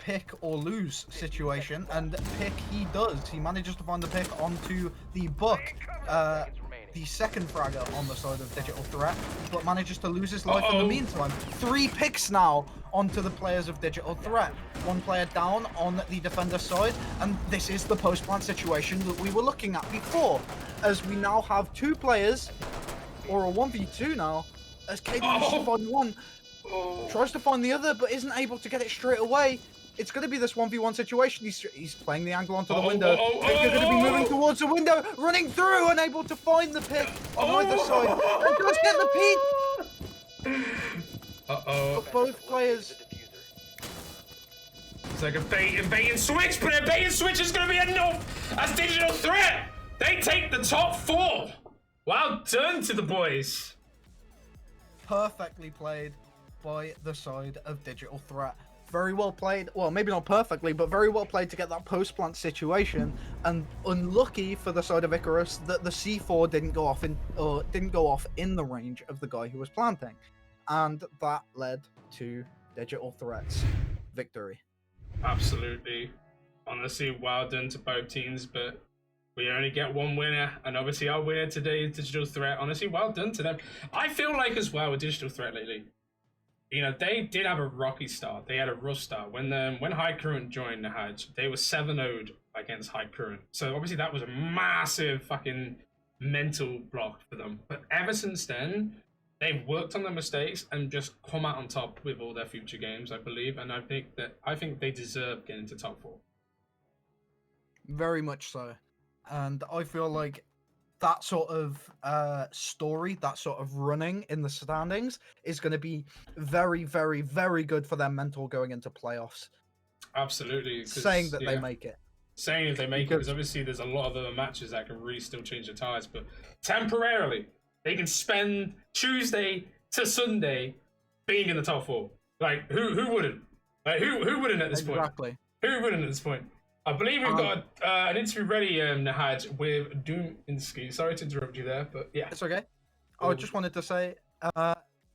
pick or lose situation, and pick he does. He manages to find the pick onto the Buck, the second fragger on the side of Digital Threat, but manages to lose his life in the meantime. 3 picks now onto the players of Digital Threat. 1 player down on the defender side, and this is the post-plant situation that we were looking at before, as we now have 2 players, or a 1v2 now, as Kafe manages to find one, tries to find the other, but isn't able to get it straight away. It's going to be this 1v1 situation. He's playing the angle onto the window. They're going to be moving towards the window, running through, unable to find the pick on either side. And does get the peek. But both players. It's like a bait and switch, but a bait and switch is going to be enough as Digital Threat. They take the top 4. Well done to the boys. Perfectly played by the side of Digital Threat. Very well played. Well, maybe not perfectly, but very well played to get that post-plant situation. And unlucky for the side of Icarus that the C4 didn't go off in the range of the guy who was planting, and that led to Digital Threat's victory. Absolutely. Honestly, well done to both teams, but we only get one winner, and obviously our winner today is Digital Threat. Honestly, well done to them. I feel like as well with Digital Threat lately, you know, they did have a rocky start. They had a rough start. When High Current joined the Hatch, they were 7-0'd against High Current. So obviously that was a massive fucking mental block for them. But ever since then, they've worked on their mistakes and just come out on top with all their future games, I believe. And I think they deserve getting to top 4. Very much so. And I feel like that sort of story, that sort of running in the standings is going to be very, very, very good for their mental going into playoffs. Absolutely. Saying that they make it. Saying if they make it, because obviously there's a lot of other matches that can really still change the tides, but temporarily, they can spend Tuesday to Sunday being in the top 4. Like, who wouldn't? Like, who wouldn't at this point? Exactly. Who wouldn't at this point? I believe we've got an interview ready, Nahaj, with Doominsky. Sorry to interrupt you there, but yeah. It's okay. I just wanted to say,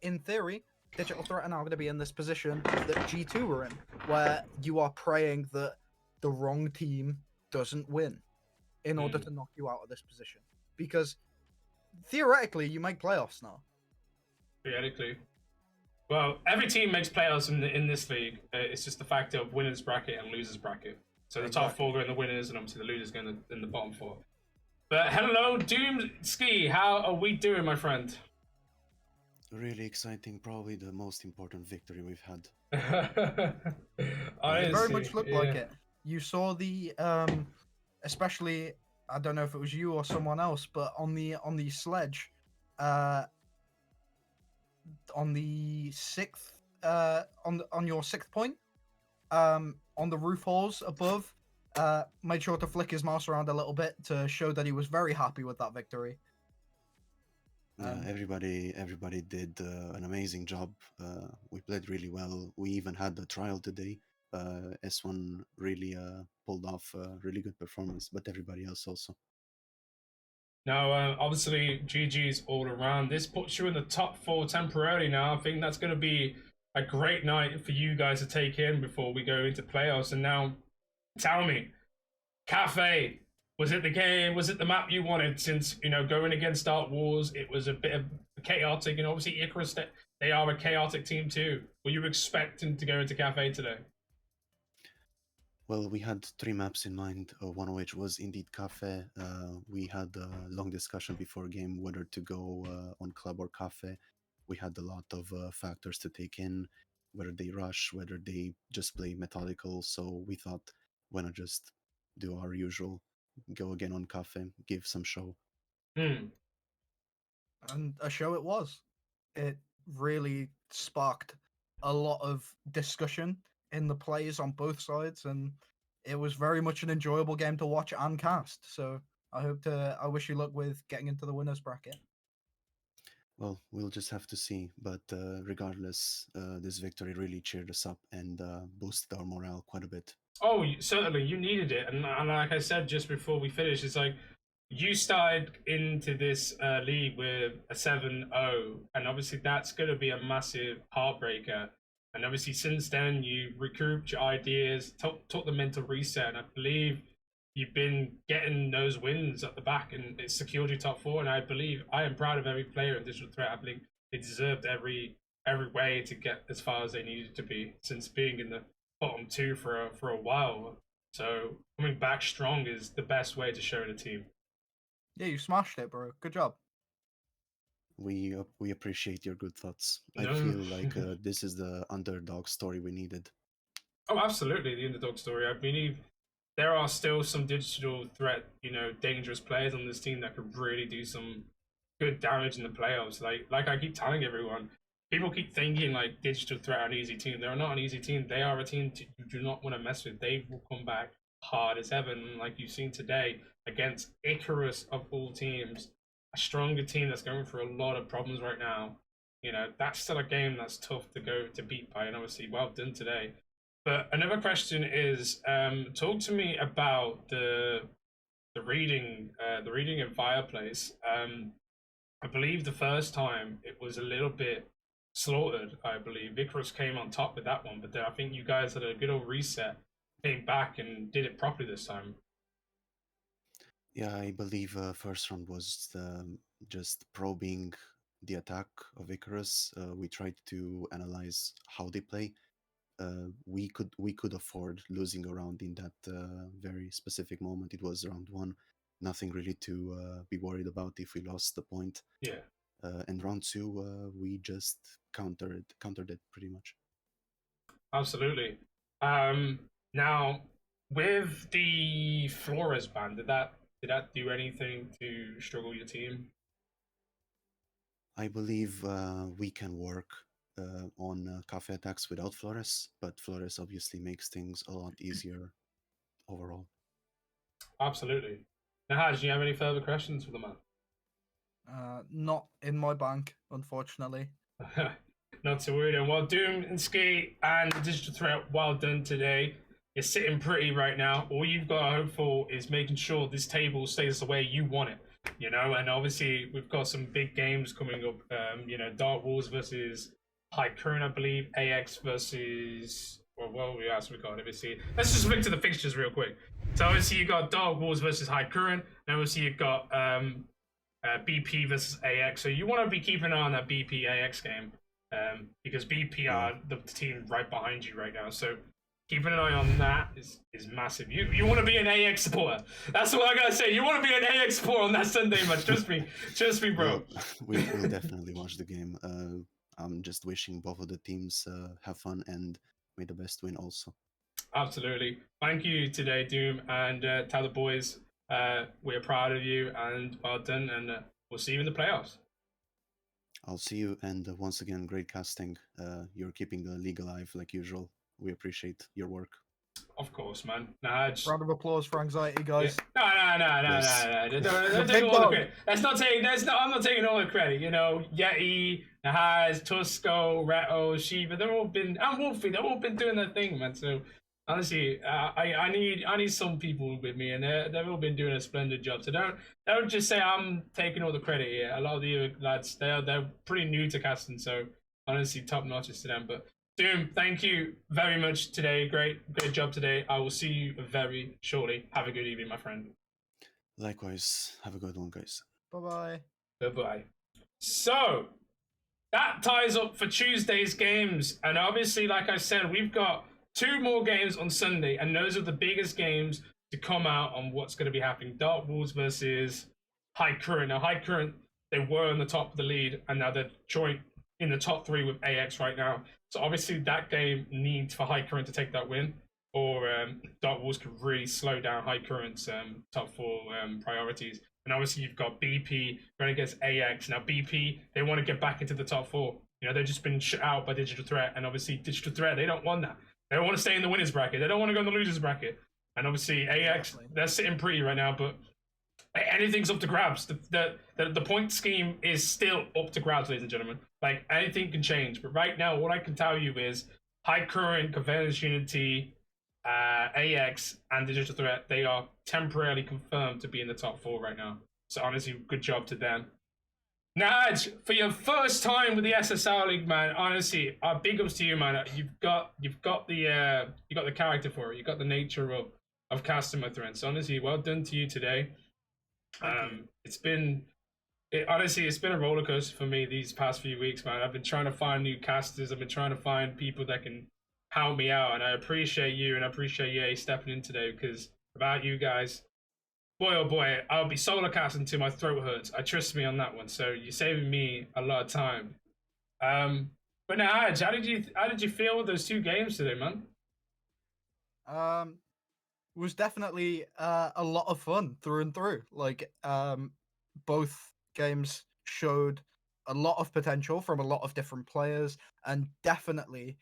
in theory, Digital Threat are now going to be in this position that G2 were in, where you are praying that the wrong team doesn't win in order to knock you out of this position. Because theoretically, you make playoffs now. Theoretically. Well, every team makes playoffs in this league. It's just the fact of winners bracket and losers bracket. So the top 4 go in the winners, and obviously the losers go in the bottom 4. But hello, Doomski, how are we doing, my friend? Really exciting, probably the most important victory we've had. It very much looked like it. You saw the, especially, I don't know if it was you or someone else, but on the sledge, on the 6th, on your 6th point, on the roof holes above, made sure to flick his mouse around a little bit to show that he was very happy with that victory. Everybody did an amazing job. We played really well. We even had a trial today. S1 really pulled off a really good performance, but everybody else also. Now, obviously, GG's all around. This puts you in the top 4 temporarily now. I think that's going to be a great night for you guys to take in before we go into playoffs. And now, tell me, Kafe, was it the game? Was it the map you wanted? Since, you know, going against Dark Wars, it was a bit of chaotic, and obviously Icarus, they are a chaotic team too. Were you expecting to go into Kafe today? Well, we had 3 maps in mind, one of which was indeed Kafe. We had a long discussion before game whether to go on Club or Kafe. We had a lot of factors to take in, whether they rush, whether they just play methodical. So we thought, why not just do our usual, go again on Kafe, give some show. And a show it was. It really sparked a lot of discussion in the plays on both sides, and it was very much an enjoyable game to watch and cast. So I wish you luck with getting into the winners bracket. Well, we'll just have to see, but regardless, this victory really cheered us up and boosted our morale quite a bit. Oh, certainly, you needed it, and like I said just before we finished, it's like you started into this league with a 7-0, and obviously that's going to be a massive heartbreaker And obviously, since then, you recouped your ideas, took the mental reset, and I believe you've been getting those wins at the back, and it secured you top four. And I believe I am proud of every player in Digital Threat. I believe they deserved every way to get as far as they needed to be since being in the bottom two for a while. So coming back strong is the best way to show the team. Yeah, you smashed it, bro. Good job. We appreciate your good thoughts. I No. feel like this is the underdog story we needed. Oh, absolutely, the underdog story. I believe there are still some Digital Threat, dangerous players on this team that could really do some good damage in the playoffs. Like I keep telling everyone, people keep thinking like Digital Threat are an easy team. They're not an easy team. They are a team you do not want to mess with. They will come back hard as ever, and like you've seen today against Icarus of all teams, a stronger team that's going through a lot of problems right now. That's still a game that's tough to go to beat by, and obviously well done today. But another question is, talk to me about the reading in Fireplace. I believe the first time it was a little bit slaughtered. I believe Icarus came on top with that one, but then I think you guys had a good old reset, came back and did it properly this time. Yeah, I believe first round was just probing the attack of Icarus. We tried to analyze how they play. We could afford losing a round in that very specific moment. It was round one, nothing really to be worried about if we lost the point. Yeah. And round two, we just countered it pretty much. Absolutely. Now, with the Flores ban, did that do anything to struggle your team? I believe we can work on Kafe attacks without Flores, but Flores obviously makes things a lot easier overall. Absolutely. Now, do you have any further questions for the man? Not in my bank, unfortunately. Not to worry then. Well, Doom and Ski and Digital Threat, well done today. You're sitting pretty right now. All you've got to hope for is making sure this table stays the way you want it. And obviously we've got some big games coming up. Dark Wars versus High Current, I believe. AX versus we else we got. Let me see. Let's just look to the fixtures real quick. So obviously you got Dark Wars versus High Current, and obviously you've got BP versus AX. So you want to be keeping an eye on that BP AX game, because BP are the team right behind you right now. So keeping an eye on that is massive. You want to be an AX supporter. That's what I gotta say. You want to be an AX supporter on that Sunday match. Trust me, bro. We'll definitely watch the game. I'm just wishing both of the teams have fun and may the best win also. Absolutely. Thank you today, Doom, and tell the boys we're proud of you and well done, and we'll see you in the playoffs. I'll see you, and once again, great casting. You're keeping the league alive like usual. We appreciate your work. Of course, man. Round of applause for Anxiety, guys. Yeah. No. Don't take all the credit. I'm not taking all the credit. Yeti, Nahaz, Tusco, Reto, Shiva, they've all been, and Wolfie, they've all been doing their thing, man. So honestly, I need some people with me, and they've all been doing a splendid job. So don't just say I'm taking all the credit here. A lot of the lads, they're pretty new to casting, so honestly, top notches to them. But Doom, thank you very much today. Great job today. I will see you very shortly. Have a good evening, my friend. Likewise. Have a good one, guys. Bye-bye. Bye-bye. So, that ties up for Tuesday's games. And obviously, like I said, we've got 2 more games on Sunday. And those are the biggest games to come out on what's going to be happening. Dark Wolves versus High Current. Now, High Current, they were on the top of the lead. And now they're joint in the top 3 with AX right now. So obviously that game needs for High Current to take that win, or Dark Wars could really slow down High Current's top 4 priorities. And obviously you've got BP going against AX. Now BP, they want to get back into the top 4. They've just been shut out by Digital Threat, and obviously Digital Threat, they don't want that. They don't want to stay in the winners bracket. They don't want to go in the losers bracket. And obviously AX, they're sitting pretty right now, but anything's up to grabs. The point scheme is still up to grabs, ladies and gentlemen. Like, anything can change. But right now, what I can tell you is High Current, Convalesce Unity, AX, and Digital Threat, they are temporarily confirmed to be in the top 4 right now. So honestly, good job to them. Naj, for your first time with the SSL League, man, honestly, big ups to you, man. You've got the character for it. You got the nature of casting my threats. Honestly, well done to you today. It's been honestly, it's been a roller coaster for me these past few weeks, man. I've been trying to find new casters. I've been trying to find people that can help me out, and I appreciate you and I appreciate EA stepping in today because without you guys, boy oh boy, I'll be solo casting till my throat hurts. I trust me on that one. So you're saving me a lot of time. But now, Aj, how did you feel with those 2 games today, man? Was definitely a lot of fun through and through. Like, both games showed a lot of potential from a lot of different players, and definitely,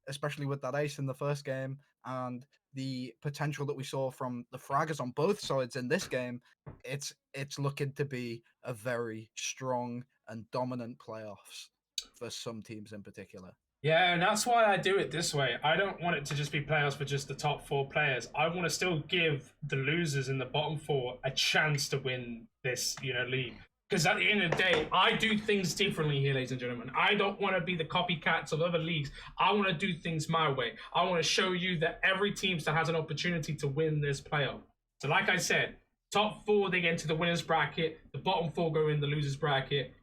especially with that ace in the first game and the potential that we saw from the fraggers on both sides in this game, it's looking to be a very strong and dominant playoffs for some teams in particular. Yeah, and that's why I do it this way. I don't want it to just be playoffs for just the top 4 players. I want to still give the losers in the bottom 4 a chance to win this, league. Because at the end of the day, I do things differently here, ladies and gentlemen. I don't want to be the copycats of other leagues. I want to do things my way. I want to show you that every team still has an opportunity to win this playoff. So like I said, top 4, they get into the winners bracket. The bottom 4 go in the losers bracket.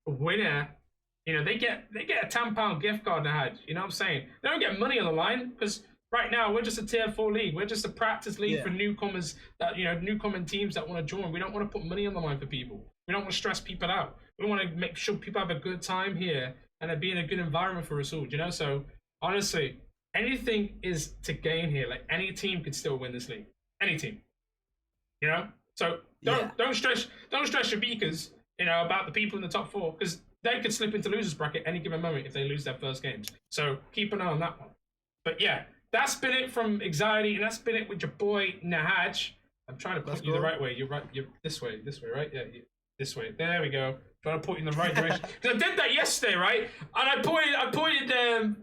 Winner, they get a £10 gift card in the head. You know what I'm saying? They don't get money on the line because right now we're just a tier 4 league. We're just a practice league for newcomers that newcomer teams that want to join. We don't want to put money on the line for people. We don't want to stress people out. We want to make sure people have a good time here and be in a good environment for us all. So honestly, anything is to gain here. Like any team could still win this league. Any team. So don't stress your beakers. About the people in the top 4 because they could slip into losers bracket any given moment if they lose their first games. So keep an eye on that one. But yeah, that's been it from Anxiety, and that's been it with your boy Nahaj. I'm trying to put you the right way. You're right. You're this way, right? Yeah, this way. There we go. Trying to put you in the right direction. Because I did that yesterday, right? And I pointed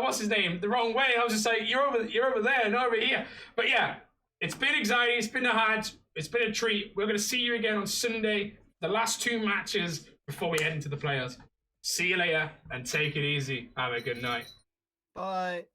what's his name, the wrong way. I was just like, you're over there, not over here. But yeah, it's been Anxiety. It's been Nahaj. It's been a treat. We're gonna see you again on Sunday. The last 2 matches before we head into the playoffs. See you later and take it easy. Have a good night. Bye.